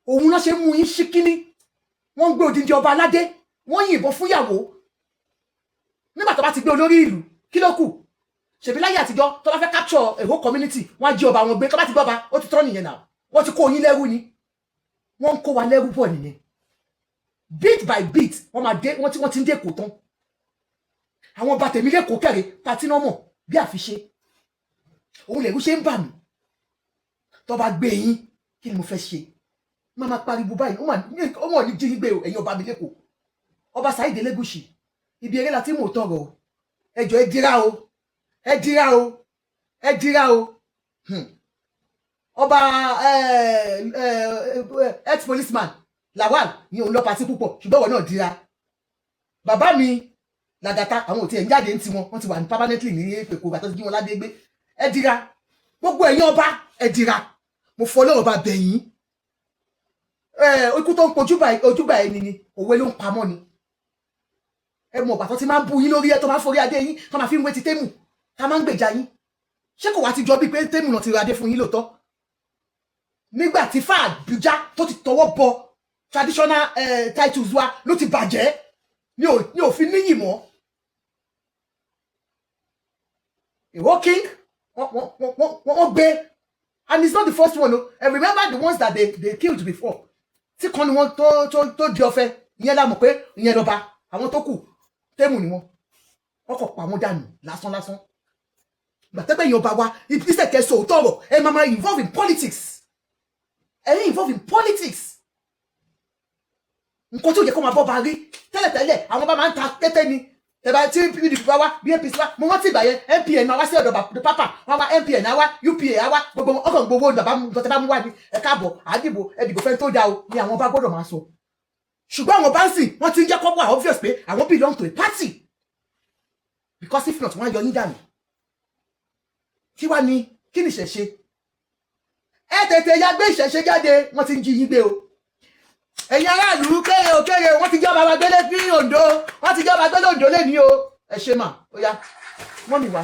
Òun náà ṣe mú yín ṣíkíní. Wọ́n gbé odindi ọba aládé, wọ́n yìnbọn fún ìyàwó. Nígbà tó bá ti gbé olórí ìlú, kí ló kù? Ṣèbí láyé àtijọ́ tó bá fẹ́ capture a whole community, wọ́n á jí ọba wọn gbé, tó bá ti gbọ́ba, ó ti tọ́ nìyẹn náà. Wọ́n ti kó yín lẹ́rú ni. Wọ́n ń kó wa lẹ́rú bọ̀ nìyẹn. Bit by bit, wọ́n ti ń dé kò tán. Àwọn ọba tèmi lẹ́kọ̀ọ́ kẹ̀rẹ̀ patinọ́mọ̀ bí àfiṣe. Òun lẹ̀rú ṣe ń bà mí. Tó bá gbé yín, kí ni mo fẹ́ ṣe? Mama pariwo báyìí, ó mọ̀ ní jí gbé o, ẹ̀yin ọba mi lẹ́kọ̀ọ́. Ọba Saheed Elegushi, ibi eré láti mò tọrọ o. Ẹjọ́ ẹ dírá o. Ọba ex-policeman Lawal ni òun lọ pàtí púpọ̀, ṣùgbọ́n wọn náà dírá. Bàbá mi Lagata, àwọn òtí ẹ̀ ń jáde ń ti wọn ti wà ní permanently ní Èkó bàtọ́ sí jí wọn ládé gbé. Ẹ dírá. Gbogbo ẹ̀yin ọba ẹ dírá. Mo fọ́ lọ́rọ̀ bá bẹ̀yìn. Ikú tó ń ojúbà ẹni ni òwe ló ń pamọ́ ni. Ẹ mọ̀ bàtọ́ ti máa ń bu yín lórí ẹ tó máa ń forí adé yín tó máa fi ń wé ti Témù tá máa ń gbèjà yín. Ṣé kò wá ti jọ bí pé Témù náà ti ra adé fún yín lóòótọ́? Nígbà tí Fáà Àbújá tó ti tọwọ́ bọ traditional titles wa ló ti bàjẹ́ ní òfin níyì mọ́. Ìwọ king wọ́n gbé, and it's not the first one o. And remember the ones that they killed before. Tí kan ni wọ́n tó di ọ̀fẹ́, ìyẹn la mọ̀ pé ìyẹn lọ́ba, àwọn tó kù Témù ni wọ́n kọ̀ pa wọ́n dànù lásán. Gbàtẹ́gbẹ́ yẹn ọba wa, ìpínsẹ̀ kẹsàn-án òótọ́rọ̀, ẹ máa involve in politics. Ẹ̀yin involve in politics. Nǹkan tí ò yẹ kó máa bọ́ ba rí. Tẹ́lẹ̀tẹ́lẹ̀, àwọn bá máa ń ta tẹ́tẹ́ ni. Ẹ̀bà tí PDP bá wá, BNP wá, mo rántí ìgbà yẹn, MPN máa wá sí ọ̀dọ̀ pápá, wọ́n wá MPN á wá, UPA á wá, gbogbo ọkàn gbogbo ìjọba bá mú wá ní ẹ̀ka àbọ̀, àdìbò, ẹ̀dìbò fẹ́ tó dá o, ni àwọn bá gbọ́dọ̀ máa sọ. Ṣùgbọ́n àwọn báńsì, wọ́n ti ń jẹ́ kọ́kọ́ obvious pé àwọn belong to a party. Because if not, wọ́n á yọ yín dànù. Kí ni ìṣẹ̀ṣe? Ẹ tètè ya gbé ìṣẹ̀ṣe jáde, wọ́n ti ń jí yín gbé o. Ẹ̀yin aráàlú kéré wọ́n ti jọba wa gbélé ní Ondo, wọ́n ti jọba gbélé Ondo lé ní o. Ẹ ṣe mà, ó yá, mọ́mì wa.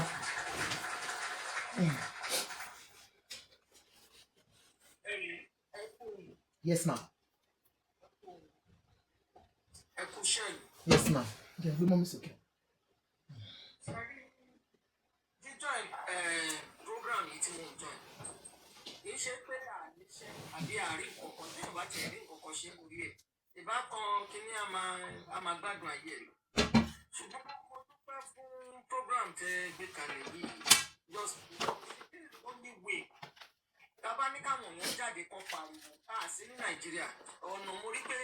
Yes ma. Yes ma. Jẹ́ gbé mọ́mì sókè. Program tí mo ń jọ kì í ṣe pé àníṣe àbí àárín kọ̀ọ̀kan tí ìwà tẹ̀ ní nǹkan ṣe orí ẹ̀ ìbá kan kínní a máa gbádùn ayé rẹ̀ ṣùgbọ́n mo dúpẹ́ fún program tẹ gbé kalẹ̀ yìí just this is the only way tábà ní káwọn èèyàn jáde kan pariwo sí ní Nàìjíríà ọ̀nà mo rí pé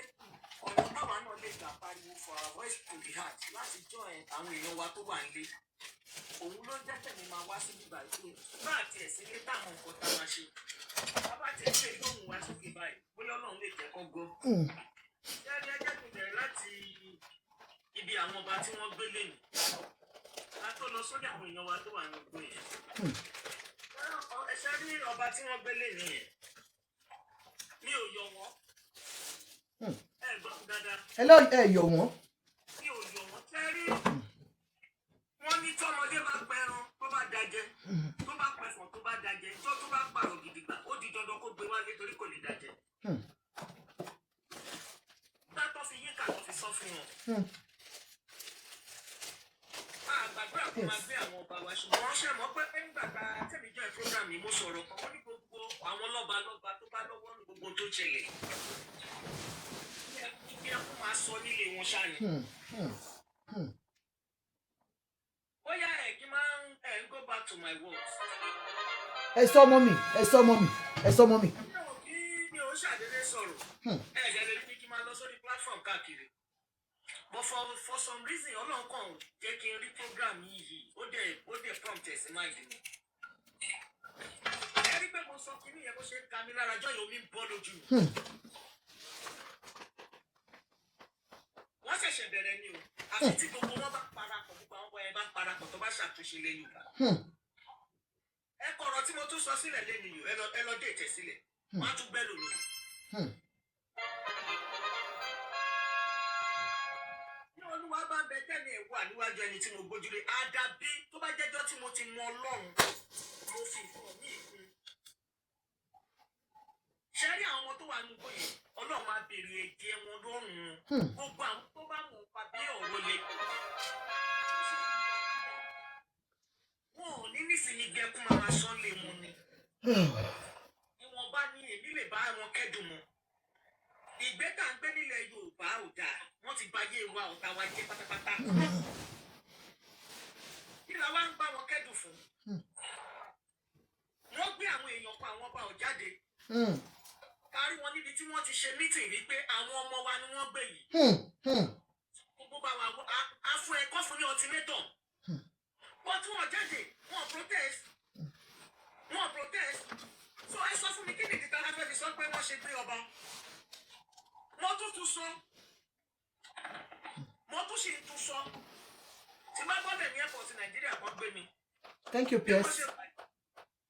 ọ̀nà táwa náà lè gbà pariwo for our voice to be heard láti join àwọn èèyàn wa tó wà nílé òun ló jẹ́ tẹ̀mí máa wá sí bíbá ìpè bá àti ẹ̀sìn lé táwọn nǹkan tá a máa ṣe bàbá tẹ̀ ṣe ìgbóhùn wá sókè báyìí bóyá Ọlọ́run lè jẹ́ kó gbọ́. ṣẹ́ẹ́rì ẹjẹ́ tó bẹ̀rẹ̀ láti ibi àwọn ọba tí wọ́n gbé lẹ́nu a tó lọ sórí àwọn èèyàn wa tó wà ní ògbó yẹn. ẹ̀ṣẹ́ rí ọba tí wọ́n gbé lẹ́nu yẹn mi ò yọ wọ́n. ẹ gbọ́ dáadáa. ẹ yọ wọ́n. mi ò yọ wọ́n ṣẹ́ẹ́rì wọ́n ní tọ́mọdé bá pẹran tó bá dajẹ tó bá pẹ̀fọ̀n tó bá dajẹ tó bá pààrọ̀ gidigba ó di dandan kó gbé wálé torí kò lè dajẹ. tátọ́ fi yíká lọ fi sọ fún wọn. àgbàdo àpò máa gbé àwọn ọba wa ṣùgbọ́n wọ́n ṣe mọ́ pé nígbà tá a tẹ̀lé jẹ́ program yìí mo sọ̀rọ̀ kan wọ́n ní gbogbo àwọn lọ́ba tó bá lọ́wọ́ ní gbogbo tó ṣẹlẹ̀. bí ẹ kó máa sọ nílé wọn ṣáà ni. Oya kí máa ń go back to my words. Ẹ sọ mọ́ mi. Mi ò ṣàdédé sọ̀rọ̀. Ẹ̀ẹ́dẹ̀lẹ̀ ní kí n máa lọ sórí platform káàkiri. But for some reason Ọlọ́run kàn jẹ́ kí n rí program yìí. Ó dẹ̀ prompt ẹ̀sìn mind mi. Ẹ rí pé mo sọ kí nìyẹn bó ṣe ń ka mi lára jọ́ yóò mi bọ́ lójú. Wọ́n ṣẹ̀ṣẹ̀ bẹ̀rẹ̀ ni o. Àfi tí gbogbo wọn bá parapọ̀ gbogbo àwọn ọmọ ẹ bá parapọ̀ tó bá ṣàtúnṣe lẹ́yìn Yorùbá. Ẹ kọ̀rọ̀ tí mo tún sọ sílẹ̀ lẹ́nu yìí ẹ lọ dé ìtẹ̀ sílẹ̀ wọ́n á tún gbẹ́ lómi. Ní Olúwa bá ń bẹ tẹ́lẹ̀ ẹ̀ wà níwájú ẹni tí mo gbójúlé àdàbí tó bá jẹ́jọ́ tí mo ti mọ Ọlọ́run mo fi ìfọ̀ ní ìkún. Ṣé rí àwọn ọmọ tó wà nínú bóyè Ọlọ́run máa béèrè ẹ̀jẹ̀ wọn lọ́rùn wọn gbogbo àwọn tó bá mọ̀ nípa bí ọ̀rọ̀ lè kọ́. Wọn ò ní nísìnyí gẹkún máa sọ lé wọn ni. Ìwọ̀n bá ní èmi lè bá wọn kẹ́dùn mọ́. Ìgbé tá à ń gbé nílẹ̀ Yorùbá ò dáa wọ́n ti bà ayé wa ọ̀tá wa jẹ́ pátápátá. Ìlà wa ń bá wọn kẹ́dùn fún. Wọ́n gbé àwọn èèyàn pa àwọn ọba ò jáde. Kárí wọn níbi tí wọ́n ti ṣe mítìn wípé àwọn ọmọ wa ni wọ́n gbé yìí. Gbogbo bá wa á fún ẹ̀kọ́ fún ní ultimatum. Wọ́n tún wọ́n jáde wọ́n protest. So ẹ sọ fún mi kí nìdí tá a fẹ́ fi sọ pé wọ́n ṣe gbé ọba. Wọ́n tún sọ. Wọ́n tún sì tún sọ. Tí bá gbọ́dọ̀ ní airport Nàìjíríà kan gbé mi. Thank you, Pierce.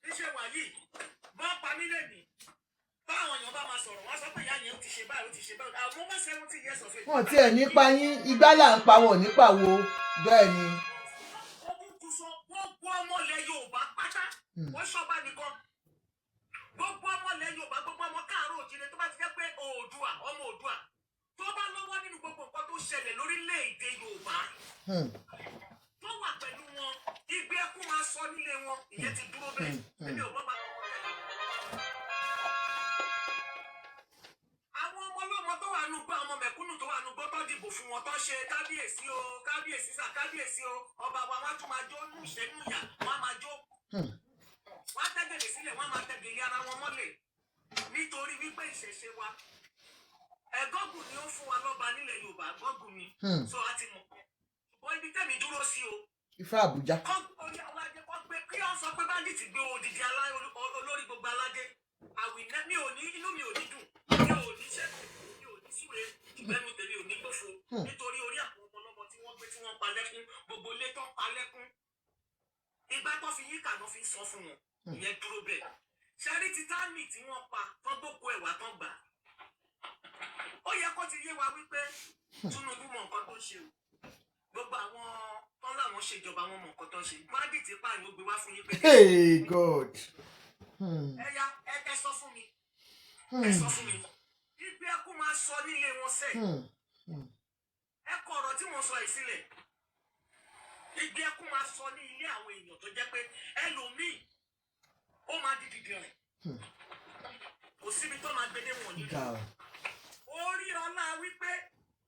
Iṣẹ́ wà yìí bọ́ pa mí lẹ́nu. Báwọn èèyàn bá máa sọ̀rọ̀ wọ́n sọ pé ìyá yẹn ó ti ṣe báyìí. Àwọn ọmọ 70 years of age. Wọ́n tiẹ̀ nípa yín igbá là ń pa wọ́n nípa wo bẹ́ẹ̀ ni. Gbogbo ọmọ ilẹ̀ Yorùbá pátá wọ́n ṣọ́ba nìkan. Gbogbo ọmọ ilẹ̀ Yorùbá gbogbo ọmọ káàárọ̀ òjìlẹ̀ tó bá ti jẹ́ pé Oòduà ọmọ Oòduà tó bá lọ́wọ́ nínú gbogbo nǹkan tó ṣẹlẹ̀ lórílẹ̀‐èdè Yorùbá tó wà pẹ̀lú wọn igbe ẹkún máa sọ nílé wọn ìyẹn ti dúró bẹ́ẹ̀ ẹni ò bọ́ bá kọ́kọ́ tẹ̀lé. Àwọn ọmọ ọlọ́mọ tó wà nù gbọ́ ọmọ mẹ̀kúnnù tó wà nù gbọ́ tó dìbò fún wọn tó ṣe kábíyèsí o ọba wa wá tún máa jó nù ìṣẹ́nu ìyà wọ́n á máa jó. Wọ́n á tẹ́gẹ̀lẹ̀ sílẹ̀ wọ́n á máa tẹ́gẹ̀lẹ̀ ara wọn mọ́lẹ̀ nítorí wípé ìṣẹ̀ṣe wa. Gọ́gùn ni ó fún wa lọ́ba nílẹ̀ Yorùbá gọ́gùn ni. So a ti mọ̀ pé ṣùgbọ́n ibi tẹ́mi dúró sí o. Ifá Àbújá. Orí aládé kọ́ gbé kí wọ́n sọ pé Bandits gbé odidi olórí gbogbo aládé. Mi ò ní inú mi ò ní dùn. Mi ò ní ṣẹ́kù. Mi ò ní súre. Ìgbẹ́nu tèmi ò ní gbófo. Nítorí orí àwọn ọmọ ọlọ́mọ tí wọ́n gbé tí wọ́n pa lẹ́kún gbogbo ilé tó pa lẹ́kún. Ìgbà tó fi yíkà ló fi sọ fún wọn. Ìyẹn dúró bẹ́ẹ̀. Ṣẹ́rí Titanic tí wọ́n pa tán gbókò ẹ̀wà tán gbà. Ó yẹ kó ti yé wa wípé Tinubu mọ nǹkan tó ń ṣe o. Gbogbo àwọn tán láwọn ṣèjọba wọn mọ nǹkan tó ń ṣe. Bandits pààyàn ó gbé wá fún yín pé. Hey God. Ẹ sọ fún mi. Ẹ sọ fún mi. Ibi ẹkú máa sọ nílé wọn sẹ́. Ẹ kọ ọ̀rọ̀ tí mo sọ yìí sílẹ̀. Ibi ẹkú máa sọ ní ilé àwọn èèyàn tó jẹ́ pé ẹlòmíì ó máa di dìdìrìn kò síbi tó máa gbédé wọn yìí orí ọlá wípé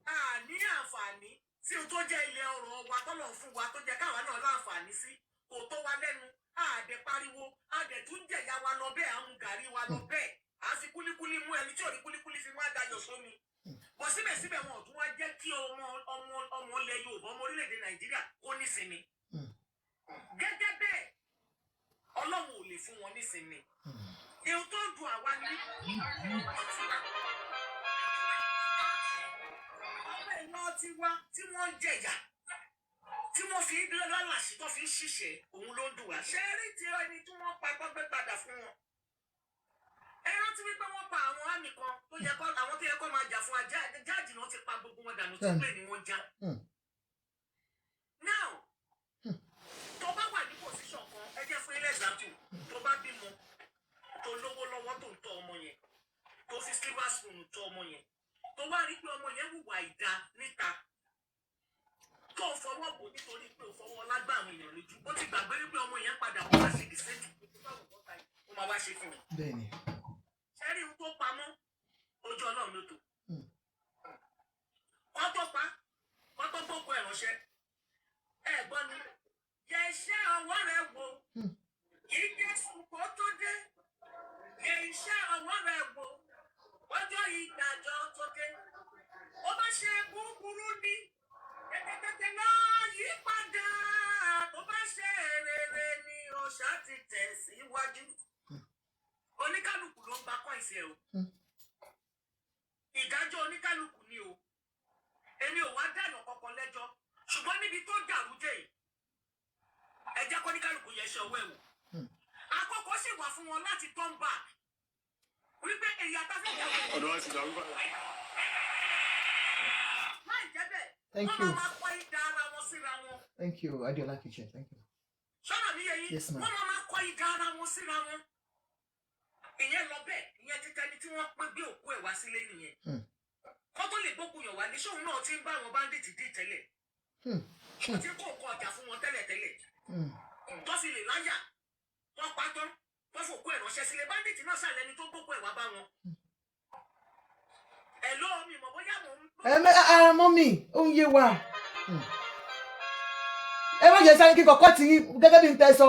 a ní àǹfààní tí o tó jẹ́ ilẹ̀ ọrọ̀ wa tọ́lọ̀ fún wa tó jẹ́ káwa náà láǹfààní sí kò tó wa lẹ́nu àdẹ pariwo àdẹ tún jẹ̀yà wa lọ bẹ́ẹ̀ àmú gàrí wa lọ bẹ́ẹ̀ à fi kúlíkúlí mú ẹni tí ò rí kúlíkúlí fi wá dayọ̀ sómi bọ̀ síbẹ̀síbẹ̀ wọn ò tún wá jẹ́ kí ọmọ ilẹ̀ Yorùbá ọmọ orílẹ̀-èdè Nàìjíríà kó nísinmi gẹ́gẹ́ bẹ́ẹ̀ Ọlọ́run ò lè fún wọn nísinmi èyí tó ń dùn àwa ní ọmọ ti wá tí wọ́n ń jẹ̀yà tí wọ́n fi ń lálàsí tó fi ń ṣiṣẹ́ òun ló ń dùn wá ṣé rí ti ẹni tí wọ́n pa gbọ́gbẹ́ padà fún wọn ẹ rántí wípé wọ́n pa àwọn àmì kan tó yẹ kó àwọn tó yẹ kó máa jà fún wa jáàjì náà ti pa gbogbo wọn dànù tó pè ní wọn já now tó bá wà ní position kan ẹ jẹ́ fún ilé example tó bá bímọ tó lówó lọ́wọ́ tó ń tọ́ ọmọ yẹn tó fi silver spoon tọ́ ọmọ yẹn tó wá rí pé ọmọ yẹn hùwà ìdá níta tó fọwọ́ bò nítorí pé ó fọwọ́ lágbà àwọn èèyàn lójú ó ti gbàgbé wípé ọmọ yẹn padà wọ́n wá ṣe dìsẹ́ǹtì tó bá wọ́n ta yìí ó máa wá ṣe fún un. bẹ́ẹ̀ni. ṣẹ́rí ohun tó pamọ́ ojú Ọlọ́run ló tó. kọ́ tó pa kọ́ tó gbókò ẹ̀ ránṣẹ́ ẹ̀ gbọ́ ni yẹ iṣẹ́ ọwọ́ rẹ̀ wò kí Jésù kó tó dé yẹ iṣẹ́ ọwọ́ rẹ̀ wò ọjọ́ ìdájọ́ tó dé ó bá ṣe búburú ní tètè náà yí padà tó bá ṣe rere ni ọ̀ṣà ti tẹ̀ síwájú oníkálukú ló ń gba kọ́ ìṣe o ìdájọ́ oníkálukú ni o èmi ò wá dànù kankan lẹ́jọ́ ṣùgbọ́n níbi tó dàrú dé yìí ẹ jẹ́ kó oníkálukú yẹ ṣe ọwọ́ ẹ̀ wò àkókò sì wà fún wọn láti turn back wípé èyí àtàfẹ́ ìyàwó ọ̀dọ̀ wa ti dàrú báyìí. láì jẹ́ bẹ́ẹ̀ Thank wọ́n you. máa kọ́ ìdá ara wọn síra wọn. Thank you, Adiola Kitchen. Thank you. sọ́nà mi yẹ yín Yes, ma'am. wọ́n máa kọ́ ìdá ara wọn síra wọn. ìyẹn lọ bẹ́ẹ̀ ìyẹn títa ni tí wọ́n pín bí òkú ẹ̀ wá sílé nìyẹn. kọ́ tó lè gbógun yàn wá ní sóun náà ti ń bá àwọn bandits dì tẹ́lẹ̀. wọ́n ti kó nǹkan ọjà fún wọn tẹ́lẹ̀tẹ́lẹ̀. tó fi lè láyà tó pa tán tó fòkú ẹ̀ ránṣẹ́ sílé bandits náà ṣàlẹ́ni tó gbógun ẹ̀ wá bá wọn. ẹ̀ ló mi mọ̀ bóyá mò ń. Mọ́mì, ó ń yé wa. Ẹ má jẹ́ sáré kí kọ̀kọ́ ti yín gẹ́gẹ́ bí n tẹ́ sọ.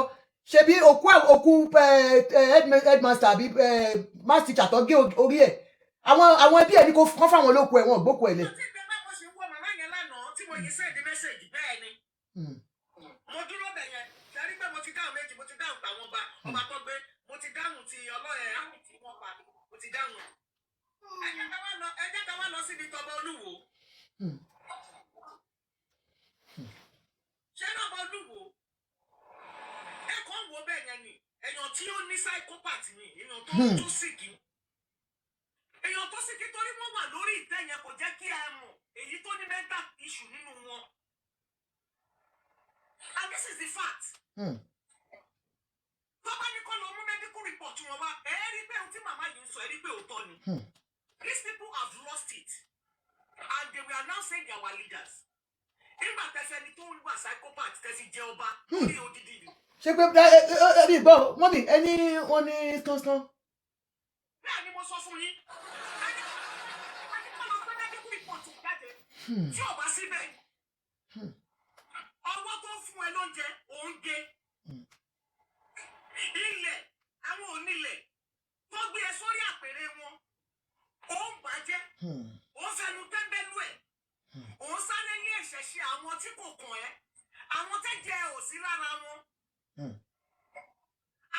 Ṣebí òkú headmaster àbí math teacher tó gé orí ẹ̀. Àwọn ẹbí ẹ̀ ní kó kán fáwọn olóko ẹ̀ wọ́n gbóko ẹ̀ lẹ̀. tí ìgbẹ́ bá mo ṣe wọ màmá yẹn lánàá tí mo yí sẹ́ẹ̀dì mẹ́sẹ̀gì bẹ́ẹ̀ ni. mo dúró bẹ̀ yẹn ṣẹ́rí pé mo ti dáhùn méjì mo ti dáhùn tàwọn ọba tó gbé mo ti dáhùn ti ọlọ́yẹ̀ àmì tí wọ́n pa mo ti dáhùn. ẹ jẹ́ ká wá lọ síbi tọba Olúwo. ṣé lọ́ba Olúwo ẹ kàn wo bẹ́ẹ̀ yẹn ni èèyàn tí ó ní psychopath ni èèyàn tó sìkì èèyàn tó sìkì torí wọ́n wà lórí ìtẹ́ yẹn kò jẹ́ kí ẹ mọ̀ èyí tó ní mental issue nínú wọn and this is the fact. tó bá ní kọ́ lọ mú medical report wọn wá ẹ rí pé ohun tí màmá yìí ń sọ ẹ rí pé òótọ́ ni. These people have lost it and they were now saying they are our leaders. Nígbà tẹ̀sẹ̀ ni tó ń wà psychopath tẹ̀sí jẹ́ ọba lórí odidi ìlú. Ṣé pé ẹbí gbọ́ mọ́mì ẹni wọ́n ní skánskán. Bẹ́ẹ̀ ni mo sọ fún yín. Ẹni kọ́ lọ gbé medical report jáde tí ò bá síbẹ̀. Ọwọ́ tó fún ẹ lóúnjẹ òun gé. Ilẹ̀ àwọn onílẹ̀ tó gbé ẹ sórí àpèrè wọn. Ó ń bàjẹ́, ó ń fẹnu tẹ́ńbẹ́lú ẹ̀, ó ń sáré ní ẹ̀ṣẹ̀ṣẹ̀ àwọn tí kò kàn ẹ́, àwọn tẹ́jẹ́ ò sí lára wọn.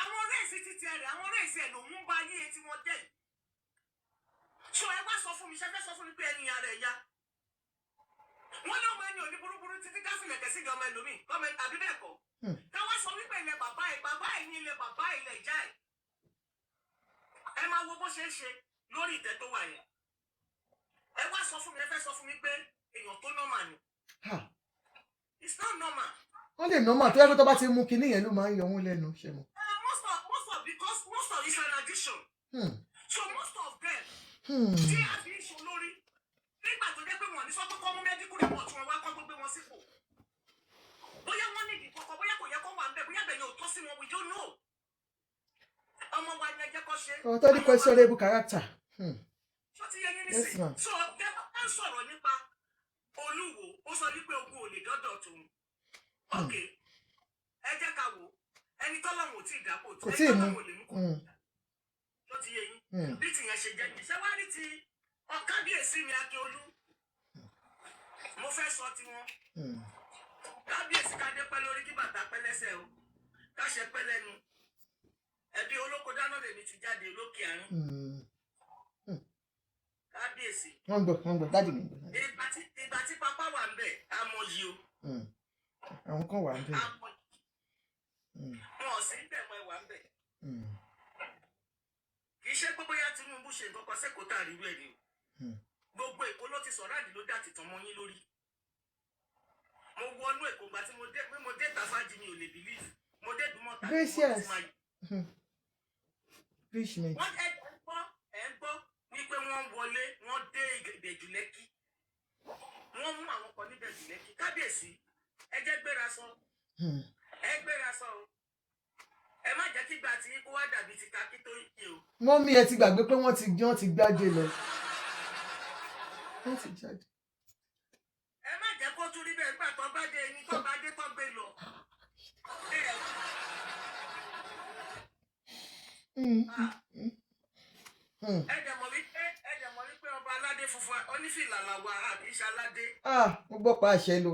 Àwọn rẹ́ẹ̀sì títí ẹ̀rẹ̀, àwọn rẹ́ẹ̀sì ẹ̀ ló ń bá ayé tí wọ́n jẹ́. Ṣọ ẹ wá sọ fún mi, ṣẹ́fẹ́ sọ fún mi pé ẹni ara ẹ̀ ya. Wọ́n ní ọmọ ẹni òní burúburú títí káfílẹ̀ kẹ̀sí ìjọba ẹlòmíì, gọ́ọ̀mẹ̀ntì àbí bẹ́ẹ̀ kọ́. Káwá sọ wípé ilẹ̀ bàbá ẹ̀ ní ilẹ̀ bàbá ẹ̀ ilẹ̀ ìjà ẹ̀. Ẹ máa wo bó ṣe é ṣe lórí ìtẹ́ tó wà yẹn. Ẹ wá sọ fún mi, ẹ fẹ́ sọ fún mi pé èèyàn tó normal ni. It's not normal. Wọ́n lè normal tó yẹ kó tó bá ti mú kinní yẹn ló máa ń yọ wọ́n lẹ́nu ṣe mọ́. Because most of it's an addiction. So most of them tí a fi ń ṣe olórí nígbà tó jẹ́ pé wọ́n ní sọ́kọ́ kọ́ mú medical report wọn wá kọ́ gbé wọn sípò. Bóyá wọ́n ní ìdí kọ̀ọ̀kan, bóyá kò yẹ kó wà ń bẹ̀, bóyá bẹ̀yẹn ò tọ́ sí wọn, we don't know. Totally questionable character. Ṣó ti yẹ yín Yes, nísìn? ma'am. So ẹ bá ń sọ̀rọ̀ nípa Olúwo, ó sọ wípé ogun ò lè dọ́dọ̀ tòun. Ok, ẹ jẹ́ ká wò ó. Ẹni tọ́lọ́run ò tí ì dápò tó, Kò ẹni tí ì mú. tọ́lọ́run ò lè mú kó. Ṣó ti yẹ yín? Bí tìyẹn ṣe jẹ́ yìí. Ṣé wá rí ti Kábíyèsí mi Akíolú? Mo fẹ́ sọ tiwọn. Kábíyèsí ká dé pẹ́ lórí kí bàtà pẹ́ lẹ́sẹ̀ o. Ká ṣe pẹ́ lẹ́nu. Ẹbí olóko dáná lèmi ti jáde lókè àárín. Kábíyèsí. Wọ́n gbọ́, dájú mi. Ìgbà tí pápá wà ń bẹ̀, a mọ yìí o. Àwọn kan wà ń bẹ̀. A mọ yìí. Wọn ò sí ń bẹ̀ mọ́ ẹwà ń bẹ̀. Kì í ṣe pé bóyá Tinubu ṣe nǹkan kan sẹ́kọ̀ọ́ tá a rí rẹ̀ ni o. Gbogbo Èkó ló ti sọ̀rọ̀ àdì ló dá ti tàn mọ́ yín lórí. Mo wọnú Èkó gba tí mo dé Tàfájì mi ò lè believe. Mo dé Dùmọ̀tà. Gracious. Richmond. Wọ́n ẹ̀ ń gbọ́ wípé wọ́n wọlé, wọ́n dé Ìbẹ̀jú Lẹ́kì. Wọ́n mú àwọn kan ní Ìbẹ̀jú Lẹ́kì. Kábíyèsí, ẹ jẹ́ gbéra sọ. Ẹ gbéra sọ o. Ẹ má jẹ́ kí ìgbà tí kó wá dàbí ti Kakí tó yí o. Mọ́mí ẹ ti gbàgbé pé wọ́n ti gbájé lọ. Wọ́n ti jáde. Ẹ má jẹ́ kó tún rí bẹ́ẹ̀ gbà tó bá dé ẹni tó bá dé tó gbé lọ. Ẹ dẹ̀ mọ̀ wípé ọba aládé funfun onífìlà làwà àbí iṣẹ́ aládé. Mo gbọ́ pa àṣẹ lò.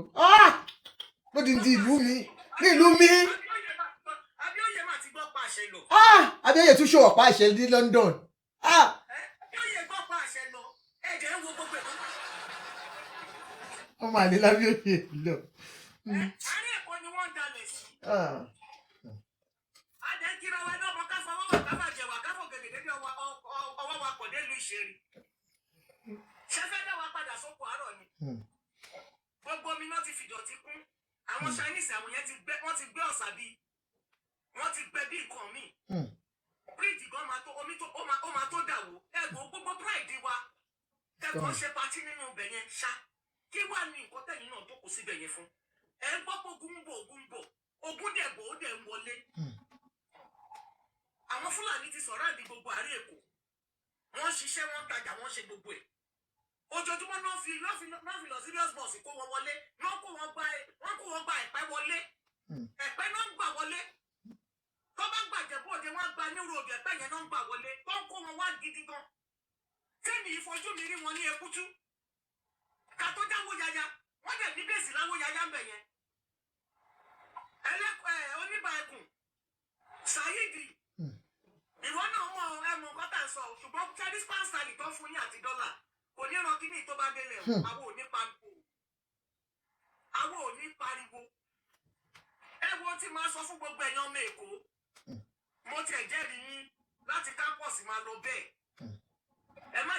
Ó ti di ìlú mi. Ní ìlú mi. Abíóyè mà ti gbọ́ pa àṣẹ lọ. Abíóyè tún ṣòwò pa àṣẹ ní London. Abíóyè gbọ́ pa àṣẹ lọ. Ẹ̀jẹ̀ ń wo gbogbo ẹ̀kọ́. Ọmọ àlè lábíóyè lọ. Àárín Èkó ni wọ́n ń dalẹ̀ sí. Adé kíra wa náà mọ ká fọwọ́ wà ká bàjẹ́ wà ká fọ gègé bí ọwọ́ wa pọ̀ dé ìlú Ìṣeré. Ṣé fẹ́ dá wa padà sóko àárọ̀ ni? Gbogbo omi náà ti fìdọ̀tí kún. Àwọn Chinese àwọn yẹn wọ́n ti gbé ọ̀sà bíi wọ́n ti gbẹ bí nǹkan míì. Bíríìjì gan máa tó omi tó ó máa tó dà wó. Ẹ̀gbọ́n gbogbo pride wa kẹ́kọ̀ọ́ ṣe patí nínú ibẹ̀ yẹn ṣá. Kí wàá ní nǹkan tẹ̀yìn náà jókòó síbẹ̀ yẹn fún? Ẹ ń gbọ́ pé ogun ń bọ̀ ogun dẹ̀ bọ̀ ó dẹ̀ ń wọlé. Àwọn Fúlàní ti sọ̀rọ̀ àdí gbogbo àárín Èkó. Wọ́n ṣiṣẹ́, wọ́n tajà, wọ́n ṣe gbogbo ẹ̀. Ojoojúmọ́ náà fi lọ serious bus kó wọn wọlé. Wọ́n kó wọn gba Ẹ̀pẹ́ wọlé. Ẹ̀pẹ́ náà ń gbà wọlé. Tó bá gbàjẹ́ bóde wọ́n gba ní ròdù Ẹ̀pẹ́ yẹn náà ń gbà wọlé. Tó ń kó wọn wá gidi gan. Tẹ́mi ìfojú mi rí wọn ní Ekútú. Ká tó jáwó yaya, wọ́n dẹ̀ ní bẹ́ẹ̀sì láwó yaya ń bẹ̀ yẹn. Oníbà ẹkùn, Ṣàyídì. Ìwọ náà mọ ẹmu nǹkan tá à ń sọ, ṣùgbọ́n Chinese pound sterling tó fún yín àti dọ́là kò ní ran kíní tó bá délẹ̀ o. Àwọn ò ní pariwo. Ẹ wo tí máa sọ fún gbogbo ẹ̀yàn ọmọ Èkó. Mo tiẹ̀ jẹ́rìí yín láti kámpọ̀sì máa lọ bẹ́ẹ̀. Ẹ má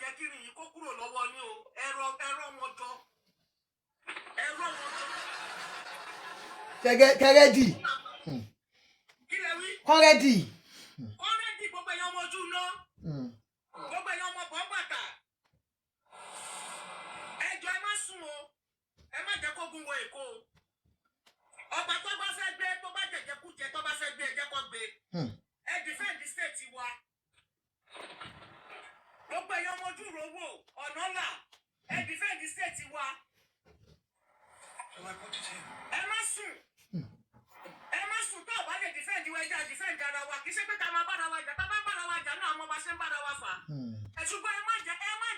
jẹ́ kí ìrìn yìí kó kúrò lọ́wọ́ yín o. Ẹ̀rọ wọn jọ. Kẹ́rẹ́dì. Kí lẹ wí? Kọ́rẹ́dì. Kọ́rẹ́dì gbogbo ẹ̀yàn ọmọ ojú ná. Gbogbo ẹ̀yàn ọmọ bọ̀ bàtà. Ẹjọ́ ẹ má sùn o. Ẹ má jẹ́ kó gun wọ Èkó o. Ọba tó bá fẹ́ gbé tó bá jẹ̀jẹ̀ kú jẹ tó bá fẹ́ gbé ẹjẹ́ kó gbé. Ẹ defend state wa. Gbogbo ẹ̀yàn ọmọ ojú rówó ọ̀nà là. Ẹ defend state wa. Ẹ má sùn. Ẹ má sùn tó ọba lè defend wa ẹja defend ara wa. Kì í ṣe pé ká máa bára wa jà. Tá bá ń bára wa jà náà àwọn ọba ṣe ń bára wa fà. Ṣùgbọ́n ẹ má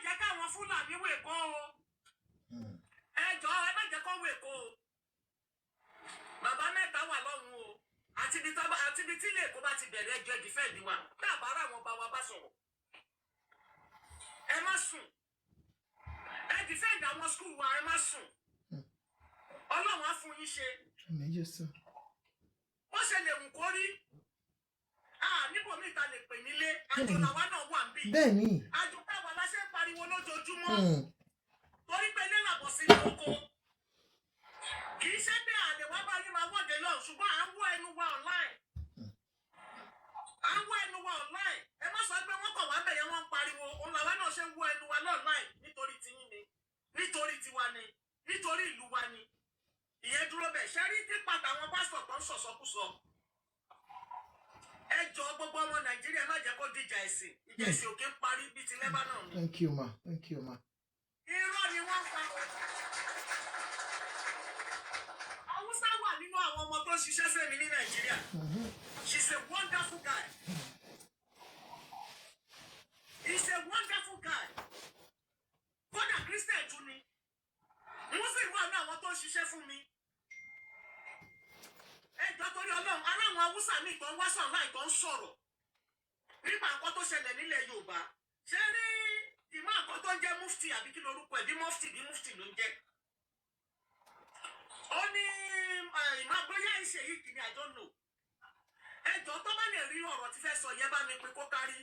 jẹ́ káwọn Fúlàní wé Èkó o. Ẹ jọ̀ọ́ ẹ má jẹ́ kó wé Èkó o. Bàbá mẹ́ta wà lọ́run o. Àti ibi tí ilé Èkó bá ti bẹ̀rẹ̀ ẹjọ́ defend wa. Tá a bá ara àwọn ọba wa bá sọ̀rọ̀. Ẹ má sùn. Ẹ defend àwọn school wa, ẹ má sùn. Ọlọ́run á fún yín ṣe. Ó ṣe lè wù kó rí. Níbo mi ta lè pè nílé. Àjò làwa náà wà ń bì. Bẹ́ẹ̀ni. Àjò táwa la ṣe ń pariwo lójoojúmọ́. Torí pé ilé làbọ̀ sí ní oko. Kì í ṣe pé àlè wá bá yín máa wọ́de lọ, ṣùgbọ́n à ń wọ ẹnu wa online. Ẹ má sọ pé wọ́n kọ̀ wá bẹ̀yẹ wọ́n ń pariwo. Òun làwa náà ṣe ń wọ ẹnu wa online nítorí tiyín ni. Nítorí tiwa ni. Nítorí ìlú wa ni. Ìyẹn dúró bẹ̀. Ṣé rí tí pàtàkì àwọn pásítọ̀ tó ń sọ̀sọ́kúsọ? Ẹ jọ̀ọ́ gbogbo ọmọ Nàìjíríà má jẹ́ kó dìjà ẹ̀sìn. Ìjà ẹ̀sìn ò kí ń parí bí ti Lebanon ni. Thank you, ma. Thank you, ma. Irọ́ ni wọ́n pa. Hausa wà nínú àwọn ọmọ tó ṣiṣẹ́ fẹ́mi ní Nàìjíríà. She's a wonderful guy. He's a wonderful guy. Kódà Christian tún ni. Muslim wà ní àwọn tó ṣiṣẹ́ fún mi. Torí Ọlọ́run, ará àwọn Hausa mi ìtàn wá sàn láì tán sọ̀rọ̀. Nípa nǹkan tó ṣẹlẹ̀ nílẹ̀ Yorùbá. Ṣé rí ìmọ̀ nǹkan tó ń jẹ́ mufti àbí kí lorúkọ ẹ̀ bí mufti ló ń jẹ́. Ó ní ìmọ̀ bóyá ìṣe yìí kìíní I don't know. Ẹjọ́ tó bá lè rí ọ̀rọ̀ tí fẹ́ sọ yẹn bá mi pé kó kárí.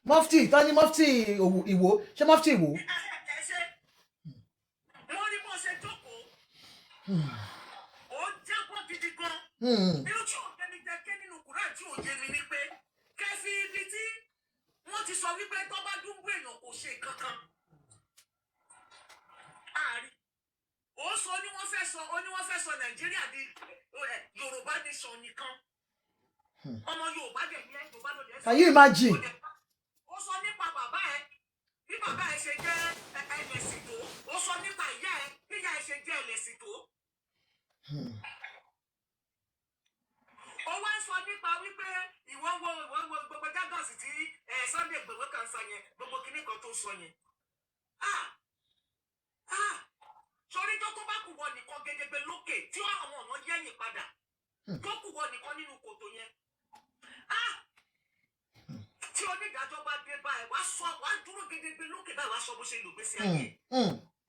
Mufti, tani mufti Ìwó, ṣé mufti Ìwó? Wọ́n rí bó ṣe jókòó. Ó jábọ́ gidi gan. Irú tí ò tẹ́ni jẹ́kẹ́ nínú Kùránì tí ò yé mi ní pé kẹfí ibi tí wọ́n ti sọ wípé tó bá dúnbú èèyàn kò ṣe kankan. Àárí. Ó sọ ní wọ́n fẹ́ sọ Nàìjíríà di Yorùbá nation nìkan. Ọmọ Yorùbá dẹ̀ ní Yorùbá ló dẹ̀ sọ. Can you imagine? Ó sọ nípa bàbá ẹ̀ bí bàbá ẹ̀ ṣe jẹ́ ẹlẹ́sìn tó. Ó sọ nípa ìyá ẹ̀ bí ìyá ẹ̀ ṣe jẹ́ ẹlẹ́sìn tó. Ó wá sọ nípa wípé ìwọ wo gbogbo jágọ̀sì tí Sunday Igboho kan sọ yẹn gbogbo kinní kan tó sọ yẹn. Sórí tó bá kù wọ nìkan gẹ́gẹ́ lókè tí àwọn ọ̀nà yẹ̀yìn padà tó kù wọ nìkan nínú kòtò yẹn. Tí onídàájọ́ bá dé báyìí wá dúró gẹ́gẹ́ lókè báyìí wá sọ bó ṣe lò gbèsè ayé.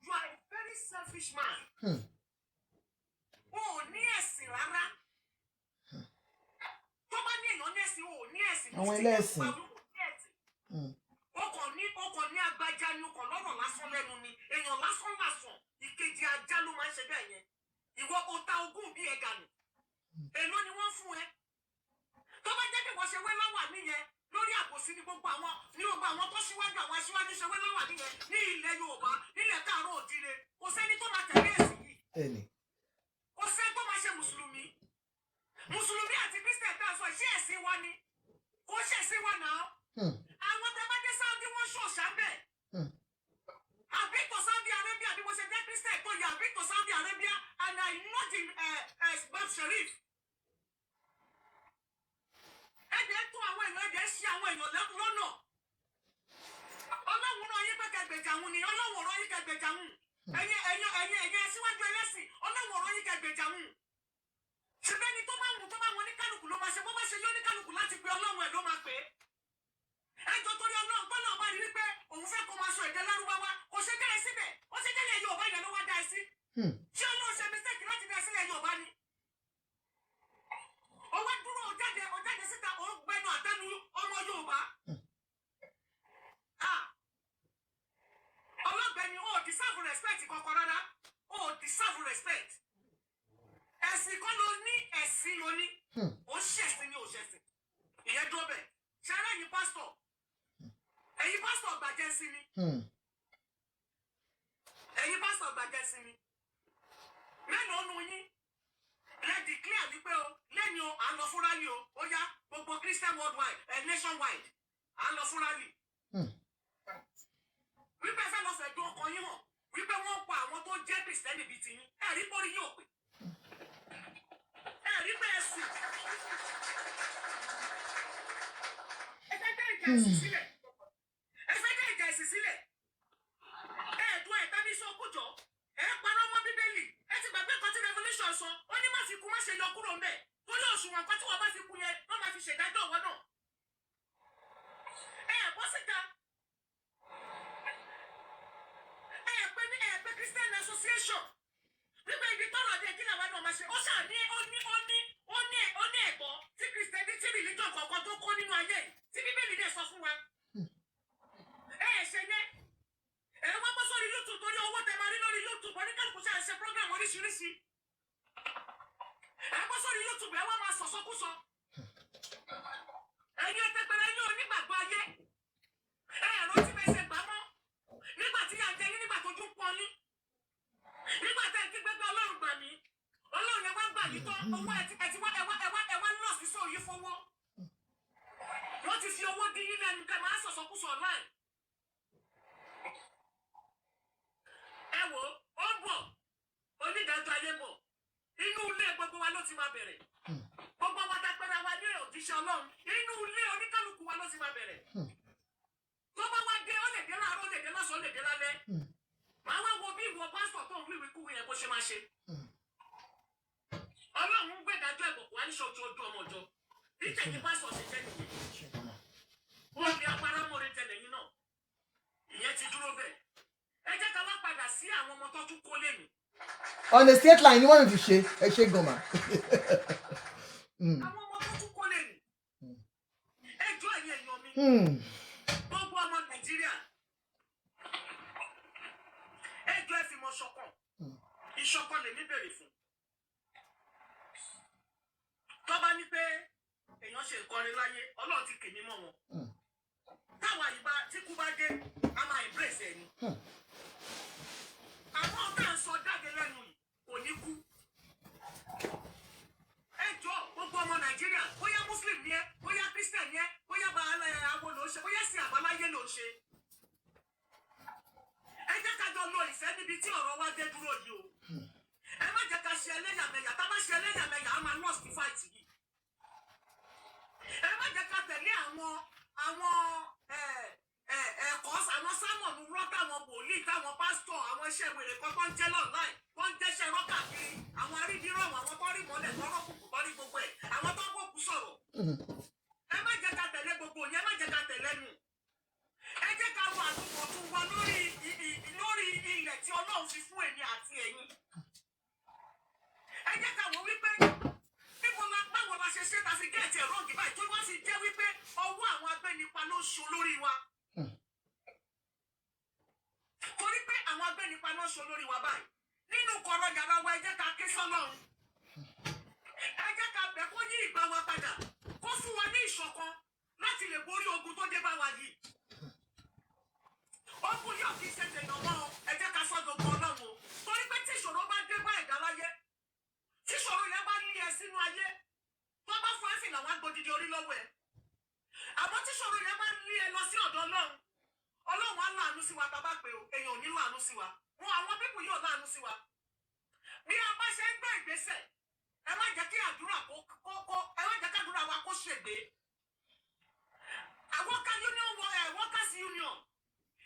You are a very selfish man. O ò ní ẹ̀sìn rárá. Tó bá ní èèyàn ní ẹ̀sìn o ò ní ẹ̀sìn. Àwọn ẹlẹ́sìn. O kàn ní agbájá ni o kàn lọ́rọ̀ lásán lẹ́nu ni èèyàn lásán ìkejì ajá ló máa ń ṣe bẹ́ẹ̀ yẹn. Ìwọ o ta ogún bí ẹ̀gà nù. Èló ni wọ́n fún ẹ. Tó bá jẹ́ kí wọ́n ṣe wé láwà nìyẹn lórí àbòsí ní gbogbo àwọn tó ṣíwájú àwọn aṣíwájú ṣe wé láwà nìyẹn ní ilẹ̀ Yorùbá nílẹ̀ Káàárọ̀ Oòjíire kò sẹ́ni tó máa tẹ̀lé ẹ̀sìn yìí. Kò sẹ́ni tó máa ṣe mùsùlùmí àti Christian tá a sọ ṣé ẹ̀sìn wa ni kò ṣẹ̀sìn wa náà. Àwọn tẹ́ bá dé Saudi wọ́n ṣòṣà bẹ́ẹ̀. Àbí tó Saudi Arabia bí mo ṣe jẹ́ Christian tó yẹ àbí tó Saudi Arabia and I know the Bab Sharif. Ẹ̀dẹ̀ tó àwọn èèyàn ẹ̀dẹ̀ ṣí àwọn èèyàn lọ́nà. Ọlọ́run náà yí pé kẹgbẹ̀jà wọn ni Ọlọ́run ọ̀rọ̀ yí kẹgbẹ̀jà wọn. Ẹ̀yin aṣíwájú ẹlẹ́sìn Ọlọ́run ọ̀rọ̀ yí kẹgbẹ̀jà wọn. Ṣùgbọ́n ẹni tó bá wọn ní kálukú ló máa ṣe bó bá ṣe yóò ní kálukú láti pe Ọlọ́run ẹ̀ ló máa pè é. Ẹjọ́ torí Ọlọ́run gbọ́dọ̀ bá rí wípé òun fẹ́ kó máa sọ èdè Lárúbáwá kò ṣe dá ẹ síbẹ̀ ó ṣe délẹ̀ Yorùbá yẹn ló wá dá ẹ sí. Ṣé Ọlọ́run ṣe mistake láti dá ẹ sílẹ̀ Yorùbá ni? Ó wá dúró ó jáde síta ó gbẹnu àtẹnu ọmọ Yorùbá. Ọlọ́gbẹ́ni ó deserve respect kankan rárá ó deserve respect. Ẹ̀sìn kan ló ní ẹ̀sìn ló ní ó ṣẹ̀sìn ní òṣẹ̀sìn ìyẹn dúró bẹ̀ ṣe ara ẹ̀yin pásítọ̀ gbàjẹ́ sí ni ẹ̀yin pásítọ̀ gbàjẹ́ sí ni mélòó nu yín lè declare wípé o lẹ́ni o à ń lọ fún rally o ó yá gbogbo Christian worldwide nationwide à ń lọ fún rally wípé fẹ́ lọ fẹ́ dún ọkàn yín hàn wípé wọ́n pa àwọn tó jẹ́ Kristẹni bíi tiyín ẹ̀rí borí yóò pè ẹ̀rí bẹ́ẹ̀ sì ẹ fẹ́ dá ìjà ẹ̀sìn sílẹ̀ ẹ̀ẹ́dùn ẹ̀ta ní sọ́kùjọ́ ẹ̀ parọ́ mọ́ Bíbélì ẹ ti gbàgbé kan tí Revelation sọ ó ní má fi kú má ṣe lọ kúrò ń bẹ̀ torí òṣùwọ̀n kan tí wọ́n bá fi kú yẹn wọ́n máa fi ṣèdájọ́ ọ̀wọ́ náà bọ́ síta pé Christian Association nígbà ibi tọ́rọ̀ dé kí làwọn náà máa ṣe ó ṣáà ní ẹ̀kọ́ tí Christianity religion kọ̀ọ̀kan tó kó nínú ayé tí Bíbélì dẹ̀ sọ fún wa ṣe yẹ wọ́n bọ́ sórí YouTube torí owó tẹ máa rí lórí YouTube oníkàlùkù ṣe àṣẹ program oríṣiríṣi bọ́ sórí YouTube wọ́n máa sọ̀sọ́kúsọ ẹ̀yin ẹ̀tẹ̀pẹ̀rẹ̀ yín onígbàgbọ́ ayé ẹ̀rọ tí bẹ́ẹ̀ ṣe gbà mọ́ nígbà tí yà ń jẹ yín nígbà tójú pọ̀ yín nígbà tẹ́ ẹ̀ kí gbẹ́gbẹ́ Ọlọ́run gbà mí Ọlọ́run ẹ wá gbà yìí tán owó ẹ ti wá lọ́ọ̀sì sóòyí fowó. Wọ́n ti fi owó dín yín lẹ́nu kẹ́ máa sọ̀sọ̀kúsọ̀ online. Ẹ wò ó bọ̀ onídàájọ́ ayé bọ̀ inú ilé gbogbo wa ló ti máa bẹ̀rẹ̀. Gbogbo wa ta pẹ́ra wa ní òjíṣẹ́ Ọlọ́run inú ilé oníkálukú wa ló ti máa bẹ̀rẹ̀. Tó bá wá dé ó lè dé láàárọ̀ ó lè dé lọ́sàn-án ó lè dé lálẹ́. Màá wá wo bí ìwọ pásítọ̀ tó ń wíwí kúwì yẹn bó ṣe máa ṣe. Ọlọ́run ń gbẹ̀dájọ́ ìbùkún wá ní ṣojú ojú ọmọ ọjọ́. Bí tẹ̀kí pásítọ̀ ṣe jẹ́ nìyẹn. Wọ́n fi apára mọ́rin tẹ̀lé yín náà. Ìyẹn ti dúró bẹ́ẹ̀. Ẹ jẹ́ ká wá padà sí àwọn ọmọ tó tún kó lé mi. On the state line, you want to share a shake goma. Àwọn ọmọ tó tún kó lé mi. Ẹjọ́ ẹ̀yẹ èèyàn mi. Gbogbo ọmọ Nàìjíríà. Ẹjọ́ ẹ fi mọ ṣọ̀kan. Ìṣọ̀kan lèmi béèrè fún. Tó bá ní pé èèyàn ṣe ìkọrin láyé, Ọlọ́run ti kì mí mọ́ wọn. Táwa yìí bá tí kú bá dé, a máa embrace ẹni. Àwọn ọ̀gá ń sọ jáde lẹ́nu yìí kò ní kú. Ẹ jọ̀ọ́ gbogbo ọmọ Nàìjíríà, bóyá Muslim ni ẹ́, bóyá Christian ni ẹ́, bóyá àwọn ló ń ṣe, bóyá sí àbáláyé ló ń ṣe. Ẹ jẹ́ ká jọ lo ìfẹ́ níbi tí ọ̀rọ̀ wa dé dúró yìí o. Ẹ má jẹ́ ká ṣe ẹlẹ́yàmẹ̀yà, tá bá ṣe ẹlẹ́yàmẹ̀yà, a máa lost the fight yìí. Ẹ má jẹ́ ká tẹ̀lé àwọn ẹ̀kọ́ àwọn sámọ̀nù rọ́tà àwọn wòlíì táwọn pásítọ̀ àwọn iṣẹ́ wèrè kan tó ń jẹ́ lọ́ọ̀láì tó ń jẹ́ṣẹ́ rọ́kà kiri àwọn arídìírọ̀ àwọn tó rí mọ́lẹ̀ tó rọ́kùnkù tó rí gbogbo ẹ̀ àwọn tó ń gbókù sọ̀rọ̀. Ẹ má jẹ́ ká tẹ̀lé gbogbo yẹn, ẹ má jẹ́ ká tẹ̀lé nù. Ẹ jẹ́ ká wo àtúbọ̀tún wa lórí ilẹ̀ tí Ọlọ́run fi fún èmi àti ẹ̀yin. Ẹ jẹ́ ká wo wípé báwo la ṣe ṣe ta fi gẹ̀ẹ́tì ẹ̀rọ ògì báyìí tó wá sì jẹ́ wípé ọwọ́ àwọn agbẹ́nipa ló ṣo lórí wa. Torí pé àwọn agbẹ́nipa ló ṣo lórí wa báyìí. Nínú kọ̀rọ̀ yàrá wa ẹ jẹ́ ká ké sọ́lọ́run. Ẹ jẹ́ ká bẹ̀ kó yí ìgbà wa padà. Kó fún wa ní ìṣọ̀kan láti lè borí ogun tó dé bá wa yìí. Ogun yóò kì í ṣe tèèyàn mọ́ o. Ẹ jẹ́ ká sọ́dọ̀ gbọ́ Ọlọ́run o. Torí pé tí ìṣòro bá dé bá ẹ̀dá láyé, tí ìṣòro yẹn bá lé ẹ sínú ayé, tó bá fún ẹ̀fìn làwọn agbódìdí orí lọ́wọ́ ẹ̀. Àmọ́ tí ìṣòro yẹn bá lé ẹ lọ sí ọ̀dọ̀ Ọlọ́run, Ọlọ́run á láàánú sí wa bàbá pé o, èèyàn ò ní láàánú sí wa. Wọn àwọn pípù yóò láàánú sí wa. Bí a bá ṣe ń gbé ìgbésẹ̀, ẹ má jẹ́ kí àdúrà ẹ má jẹ́ kí àdúrà wa kó ṣègbé. Àwọn workers union,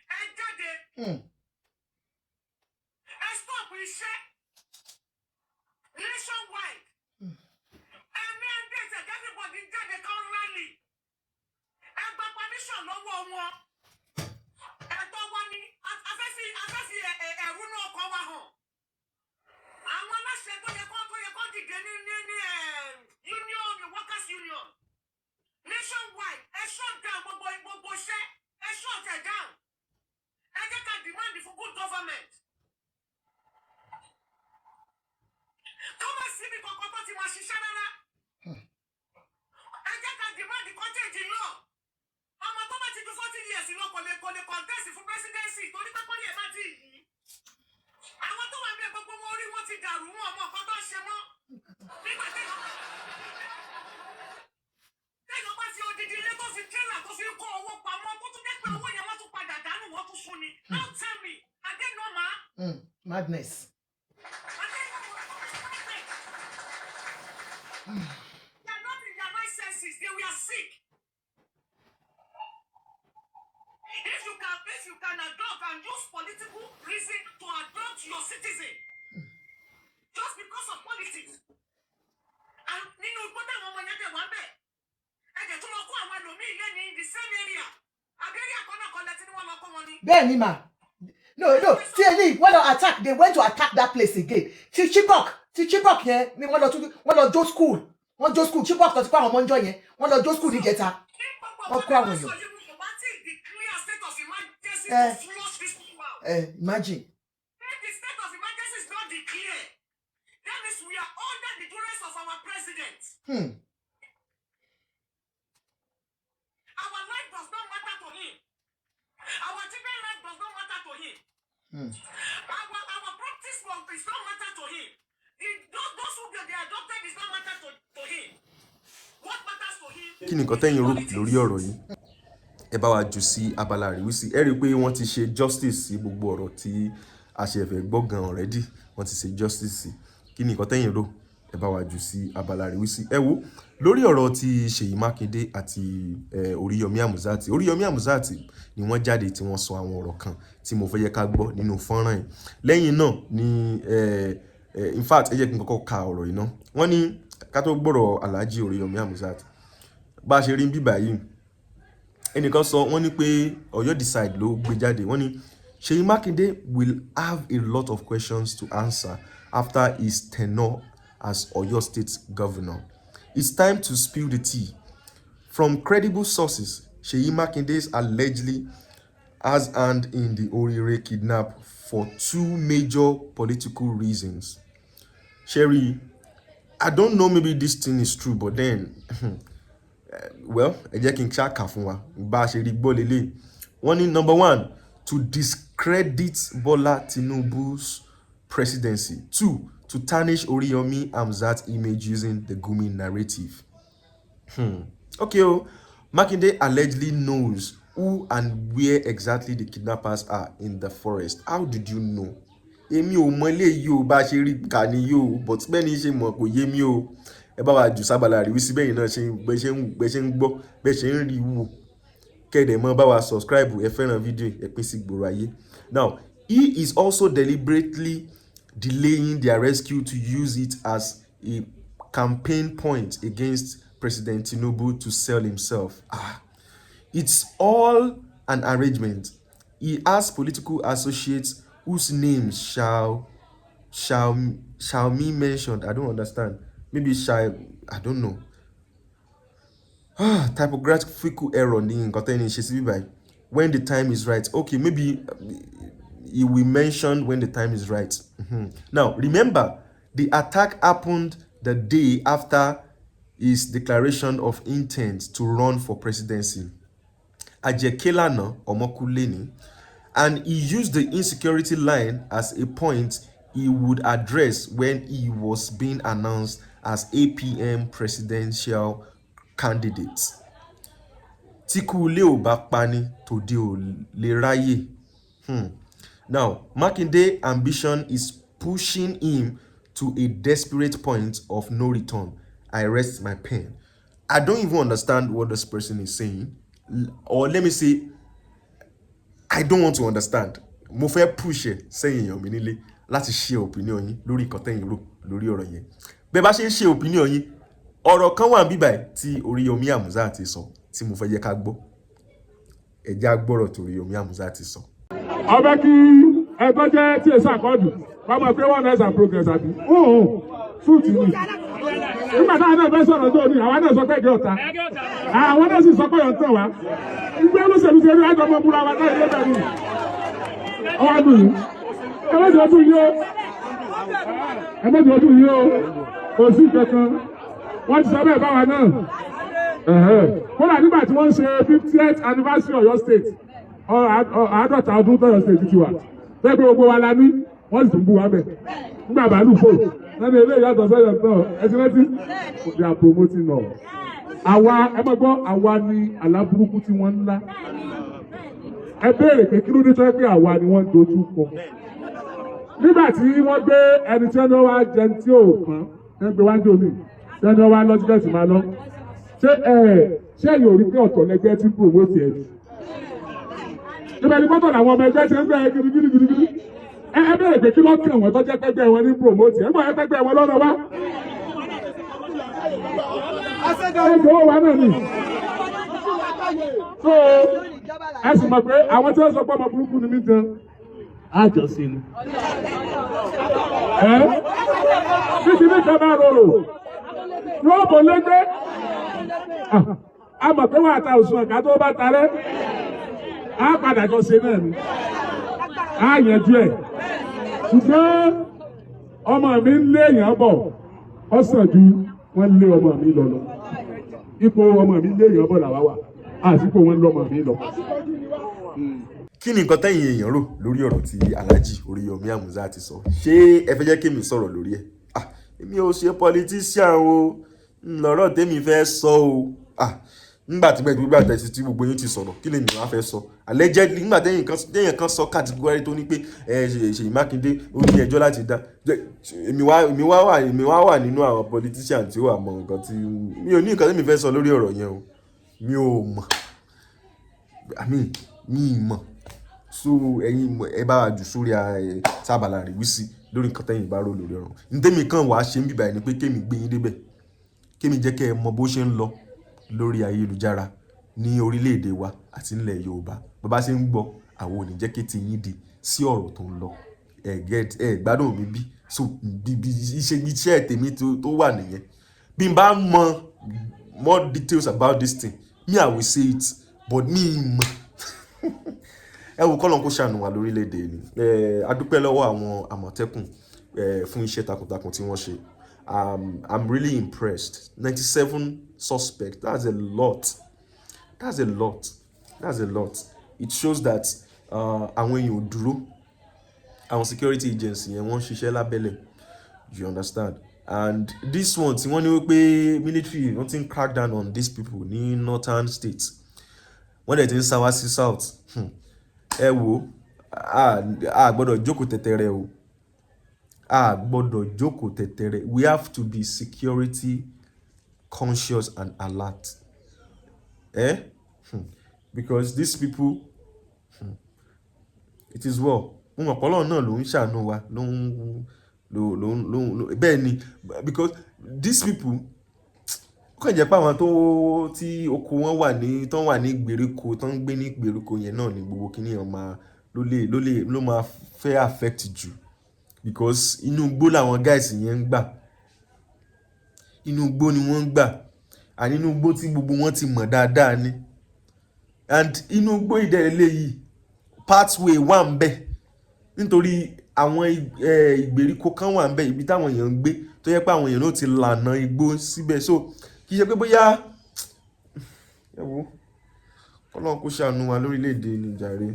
ẹ jáde. Ẹ stop iṣẹ́ nationwide. Ẹ̀mí ẹ̀ńdẹ̀ẹ̀sẹ̀ everybody jáde kan rally. Ẹ gba permission lọ́wọ́ wọn. Ẹ̀tọ́ wa ni afẹ́fí ẹ̀rú náà kọ́ wa hàn. Àwọn aláṣẹ tó yẹ kó dìde ní union workers union nationwide ẹ shut down gbogbo iṣẹ́ ẹ shut it down. Ẹ jẹ́ ká demand for good government. Kọ́mọ̀ síbi kankan tó ti máa ṣiṣẹ́ rárá. Ẹ jẹ́ ká demand cottage law. Ọmọ tó bá ti ju 40 years lọ kò lè contest fún presidency torí pé kọ́ni ẹ̀ bá ti yìí. Àwọn tó wà ní gbogbo wọn orí wọn ti dàrú wọn ọmọ kan tó ń ṣe mọ́. Nígbà téèyàn bá fi odidi ilé tó fi tẹ́lá tó fi kó owó pamọ́ tó tún dé pé owó yẹn wọ́n tún padà dànù wọ́n tún fún ni. Now tell me, are they normal? Madness. They are not in their right senses. They were sick. If you can adopt and use political reason to adopt your citizen, just because of politics, and nínú gbọ́dọ̀ àwọn ọmọ yẹn dẹ̀ wá bẹ̀, ẹ̀jẹ̀ tó lọ kó àwọn ẹlòmíì lé ní the same area, abẹ́rẹ́ àkọ́nàkọ́lẹ̀ tí wọ́n lọ kó wọn ni. Bẹ́ẹ̀ni mà. No. See, when they went to attack that place again. Chibok yẹn ni wọ́n lọ jó school. Wọ́n jó school Chibok tó ti pa àwọn ọmọ ńjọ́ yẹn. Wọ́n lọ jó school níjẹta. Wọ́n kó àwọn èèyàn. Imagine. If the state of emergency is not declared, that means we are under the duress of our president. Our life does not matter to him. Our children's life does not matter to him. Our practice work is not matter to him. Those who they adopted is not matter to him. What matters to him? Kí ni nǹkan tẹ́yin rò lórí ọ̀rọ̀ yìí? Ẹ bá wa jù sí abala àríwísí. Ẹ rí i pé wọ́n ti ṣe justice sí gbogbo ọ̀rọ̀ tí a ṣe fẹ́ gbọ́ gan already. Wọ́n ti ṣe justice sí. Kí ni nǹkan tẹ́yin rò? Ẹ bá wa jù sí abala àríwísí. Ẹ wo lórí ọ̀rọ̀ ti SEYI Makinde àti ORIYOMI HAMZAT. ORIYOMI HAMZAT ni wọ́n jáde tí wọ́n sọ àwọn ọ̀rọ̀ kan tí mo fẹ́ yẹ ká gbọ́ nínú fọ́nrán yìí. Lẹ́yìn náà ni in fact ẹ jẹ́ kí n kọ́kọ́ ka ọ̀rọ̀ yìí ná. Wọ́n ní ká tó gbọ́rọ̀ Alhaji ORIYOMI HAMZAT. Bá ṣe rí bíbá yìí. Ẹnìkan sọ wọ́n ní pé Oyo Decide ló gbé jáde. Wọ́n ní SEYI Makinde will have a lot of questions to answer after his tenure as Oyo State governor. It's time to spill the tea. From credible sources, SEYI Makinde allegedly has hand in the Oriire kidnap for 2 major political reasons. Sherry, I don't know, maybe this thing is true, but then, well, ẹ jẹ́ kí n ṣá kà fún wa. Bá ṣe rí gbọ́ lélẹ̀. Wọ́n ní number 1, to discredit Bola Tinubu's presidency. 2, to tarnish ORIYOMI HAMZAT image using the Gumi narrative. Okay, Makinde allegedly knows who and where exactly the kidnappers are in the forest. How did you know? Èmi ò mọ̀ eléyìí o, bá ṣe rí kà ní yó, but bẹ́ẹ̀ ṣe mọ̀ kò yé mi o. Ẹ bá wa jù sábàlá rí wísí bẹ́yìn náà ṣe ń gbọ́, bẹ́ẹ̀ ṣe ń rí wò. Kẹ́dẹ̀ mọ́ bá wa subscribe, ẹ fẹ́ràn fídíò, ẹ pín sí gbòòrò ayé. Now, he is also deliberately delaying their rescue to use it as a campaign point against President Tinubu to sell himself. It's all an arrangement. He has political associates whose names shall me mentioned. I don't understand. Maybe I don't know. Typographical error in when the time is right. Okay, maybe he will mention when the time is right. Now, remember, the attack happened the day after his declaration of intent to run for presidency. Ajekelana Omokuleni, and he used the insecurity line as a point he would address when he was being announced as APM presidential candidate. Tiku leo bakpani to dio leraye. Now, Makinde ambition is pushing him to a desperate point of no return. I rest my pen. I don't even understand what this person is saying. Or let me say, I don't want to understand. Mo fẹ́ push ẹ sẹ́yìn èèyàn mi nílé láti share opinion yín lórí nǹkan tẹ́yin rò lórí ọ̀rọ̀ yẹn. Bẹ́ẹ̀ bá ṣe share opinion yín, ọ̀rọ̀ kan wà níbí báyìí tí ORIYOMI HAMZAT ti sọ tí mo fẹ́ yẹ ká gbọ́. Ẹ jẹ́ á gbọ́rọ̀ tí ORIYOMI HAMZAT ti sọ. Ọbẹ̀ kí ẹgbẹ́ jẹ́ tí èsì àkọ́dù, wọ́n mọ̀ pé wọ́n náà progress àbí. Fúùtù ni. Nígbà táwọn náà fẹ́ sọ̀rọ̀ tó ní, àwọn náà sọ pé ẹgbẹ́ ọ̀tá. Àwọn náà sì sọ pé ọ̀tá wa. Ìgbé olóṣèlú ṣe rí àjọmọ̀ búra wa láì lébẹ̀ ni. Ọwọ́ dùn yìí. Ẹ méjì ọdún yìí o. Ẹ méjì ọdún yìí o. Kò sí kankan. Wọ́n ti sọ bẹ́ẹ̀ báwa náà. Kódà nígbà tí wọ́n ń ṣe 50th anniversary Oyo State. Àádọ́ta ọdún tó Oyo State ti wà. Bẹ́ẹ̀ pé gbogbo wa la ní, wọ́n sì tún bú wa bẹ̀. Nígbà bàálù fò. Lẹ́nu ilé ìyàtọ̀ sọ́yọ̀ náà, ẹ ti rántí? They are promoting now. Àwa ẹ máa gbọ́, àwa ni aláburúkú tí wọ́n ń lá. Ẹ béèrè pé kí ló dé tó yẹ pé àwa ni wọ́n dojú kọ. Nígbà tí wọ́n gbé ẹni tí wọ́n wá jẹun tí ò kàn, ẹ gbé wá ń jò ní, tí wọ́n wá lọ síbẹ̀ sí máa lọ. Ṣé ẹ̀yin ò rí pé ọ̀tọ̀ lẹgbẹ́ tí promote ẹ̀ jù? Nígbà tí pọ́tọ̀ làwọn ọmọ ẹgbẹ́ ti ń bẹ̀rẹ̀ gidigidi. Ẹ bẹ̀rẹ̀ pé kí ló kàn wọ́n tó jẹ́ pẹ́gbẹ́ wọn ní promote ẹ̀. Ẹgbẹ́ pẹ́gbẹ́ wọn lọ́nà wá. Ẹgbẹ́ wa náà ni. So ẹ sì mọ̀ pé àwọn tí wọ́n sọ pé ọmọ burúkú ni mí gan. Àjọsìn ni. Títí ní kan máa rorò. Yóò bò lẹ́gbẹ́. A mọ̀ pé wọ́n àta òṣùwọ̀n ká tó bá tarẹ́. A padà jọ ṣe náà ni. A yanjú ẹ̀. Ṣùgbọ́n ọmọ mi ń lé èèyàn bọ̀. Ó sàn ju wọ́n lé ọmọ mi lọ. Ipò ọmọ mi lé èèyàn bọ̀ làwa wà. Àsìkò wọn lé ọmọ mi lọ. Kí ni nǹkan tẹ́yin èèyàn rò lórí ọ̀rọ̀ tí Alhaji ORIYOMI HAMZAT ti sọ? Ṣé ẹ fẹ́ jẹ́ kí mi sọ̀rọ̀ lórí ẹ̀? èmi ò ṣe politician o lọ́rọ̀ tèmi fẹ́ sọ o nígbà tí gbẹ̀gbẹ̀ tẹ̀sí tí gbogbo yín ti sọ̀rọ̀ kí lèmi wá fẹ́ sọ allegedly nígbà téèyàn kan sọ category tó ní pé Ṣèyí Mákindé ó ní ẹjọ́ láti dá èmi wá wà nínú àwọn politician tí ó wà mọ nǹkan tí mi ò ní nǹkan tèmi fẹ́ sọ lórí ọ̀rọ̀ yẹn o mi ò mọ̀ mi mọ̀ so ẹ̀yin ẹ bá wa jù sórí sábàlá rẹ̀ wísí lórí nǹkan tẹ́yìn bá rò lórí ọ̀rọ̀ ntẹ́mi kan wàá ṣe ń bíbá ẹni pé kémi gbé yín débẹ̀ kémi jẹ́ kẹ́ ẹ mọ bó ṣe ń lọ lórí ayélujára ní orílẹ̀-èdè wa àti nílẹ̀ Yorùbá bàbá ṣe ń gbọ́ àwọn ò ní jẹ́ kí ti yín di sí ọ̀rọ̀ tó ń lọ ẹ gbádùn mi bí so bí iṣẹ́ tèmi tó wà nìyẹn bí n bá mọ more details about this thing me I will say it but me mọ̀ ẹ wò kọ́lọ́n kó ṣàánú wa lórílẹ̀‐èdè ni a dúpẹ́ lọ́wọ́ àwọn Àmọ̀tẹ́kùn fún iṣẹ́ takuntakun tí wọ́n ṣe I'm really impressed 97 suspects that's a lot it shows that àwọn èèyàn ò dúró àwọn security agency yẹn wọ́n ń ṣiṣẹ́ lábẹ́lẹ̀ you understand and this one tí wọ́n ní wípé military wọ́n ti ń crack down on these people ní northern states wọ́n dẹ̀ ti ń sá wá sí south ẹ wo a gbọ́dọ̀ jókòó tẹ̀tẹ̀rẹ̀ o a gbọ́dọ̀ jókòó tẹ̀tẹ̀rẹ̀ we have to be security conscious and alert because these people it is well mo mọ̀ pọ́lọ́ náà ló ń ṣàánú wa bẹ́ẹ̀ ni because these people kàn jẹ́ pé àwọn tí oko wọn wà ní ìgbèríko tó ń gbé ní ìgbèríko yẹn náà ni gbogbo kíní ọmọ ló máa fẹ́ affect jù because inú igbó làwọn guys yẹn ń gbà inú igbó ni wọ́n ń gbà àní inú igbó tí gbogbo wọn ti mọ̀ dáadáa ni and inú igbó ìdẹ́rẹ́lẹ́ yìí pathway wà ń bẹ nítorí àwọn ìgbèríko kan wà ń bẹ ibi táwọn èèyàn ń gbé tó yẹ pé àwọn èèyàn náà ti lànà igbó síbẹ̀ so kì í ṣe pé bóyá ẹ wo Ọlọ́run kó ṣàánú wa lórílẹ̀‐èdè nìjàre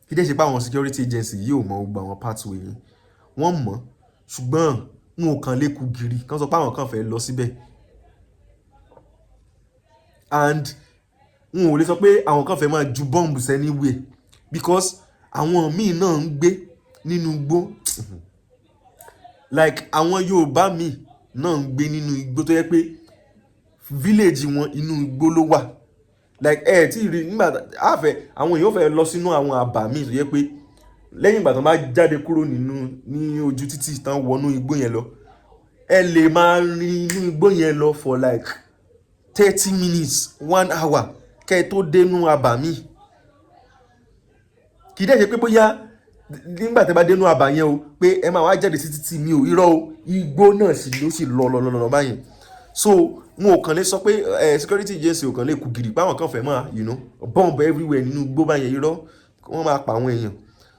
kí dẹ́ ṣe pé àwọn security agency yìí ò mọ gbogbo àwọn pathway yìí wọ́n mọ̀ ṣùgbọ́n wọn ò kàn lè kú gìrì kán sọ pé àwọn kan fẹ́ lọ síbẹ̀ and wọn ò lè sọ pé àwọn kan fẹ́ máa ju bọ́ǹbù anywhere because àwọn míì náà ń gbé nínú igbó like àwọn Yorùbá míì náà ń gbé nínú igbó tó yẹ pé village wọn inú igbó ló wà like tí rí nígbà àwọn èèyàn fẹ́ lọ sínú àwọn àbà míì tó yẹ pé lẹ́yìn ìgbà tó bá jáde kúrò ní ojú títì tán wọnú igbó yẹn lọ ẹ lè máa rin inú igbó yẹn lọ for like 30 minutes 1 hour kẹ́ tó dénú àbà míì kì í dẹ́ ṣe pé bóyá nígbà tẹ́ bá dénú àbà yẹn o pé ẹ máa wá jáde sí títì mi ò irọ́ o igbó náà sì ló sì lọ báyẹn so wọn ò kàn lè sọ pé security agency ò kàn lè kú gìrì páwọn kan fẹ́ máa bomb everywhere nínú igbó báyẹn irọ́ wọ́n máa pa àwọn èèyàn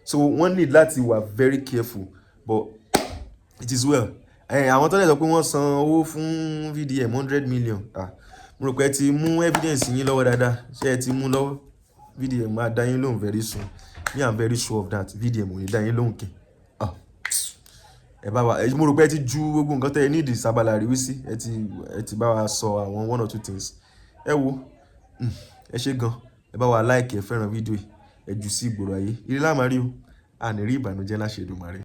so wọ́n need láti wà very careful but it is well àwọn tó lè sọ pé wọ́n san owó fún VDM 100 million mo rò pé ẹ ti mú evidence yín lọ́wọ́ dáadáa ṣé ẹ ti mú lọ́wọ́ VDM máa dá yín lóhùn very soon me I'm very sure of that VDM ò ní dá yín lóhùn kẹ́ ẹ bá wa mo rò pé ẹ ti ju gbogbo nǹkan tẹ́ ẹ nídìí sábàlá rí wí sí ẹ ti bá wa sọ àwọn 1 or 2 things ẹ wo ẹ ṣé gan ẹ bá wa like ẹ fẹ́ràn fídíò ẹ jù sí ìgboro ayé ilé lámàrí o àní rí ìbànújẹ́ láṣẹ Èdùmàrè.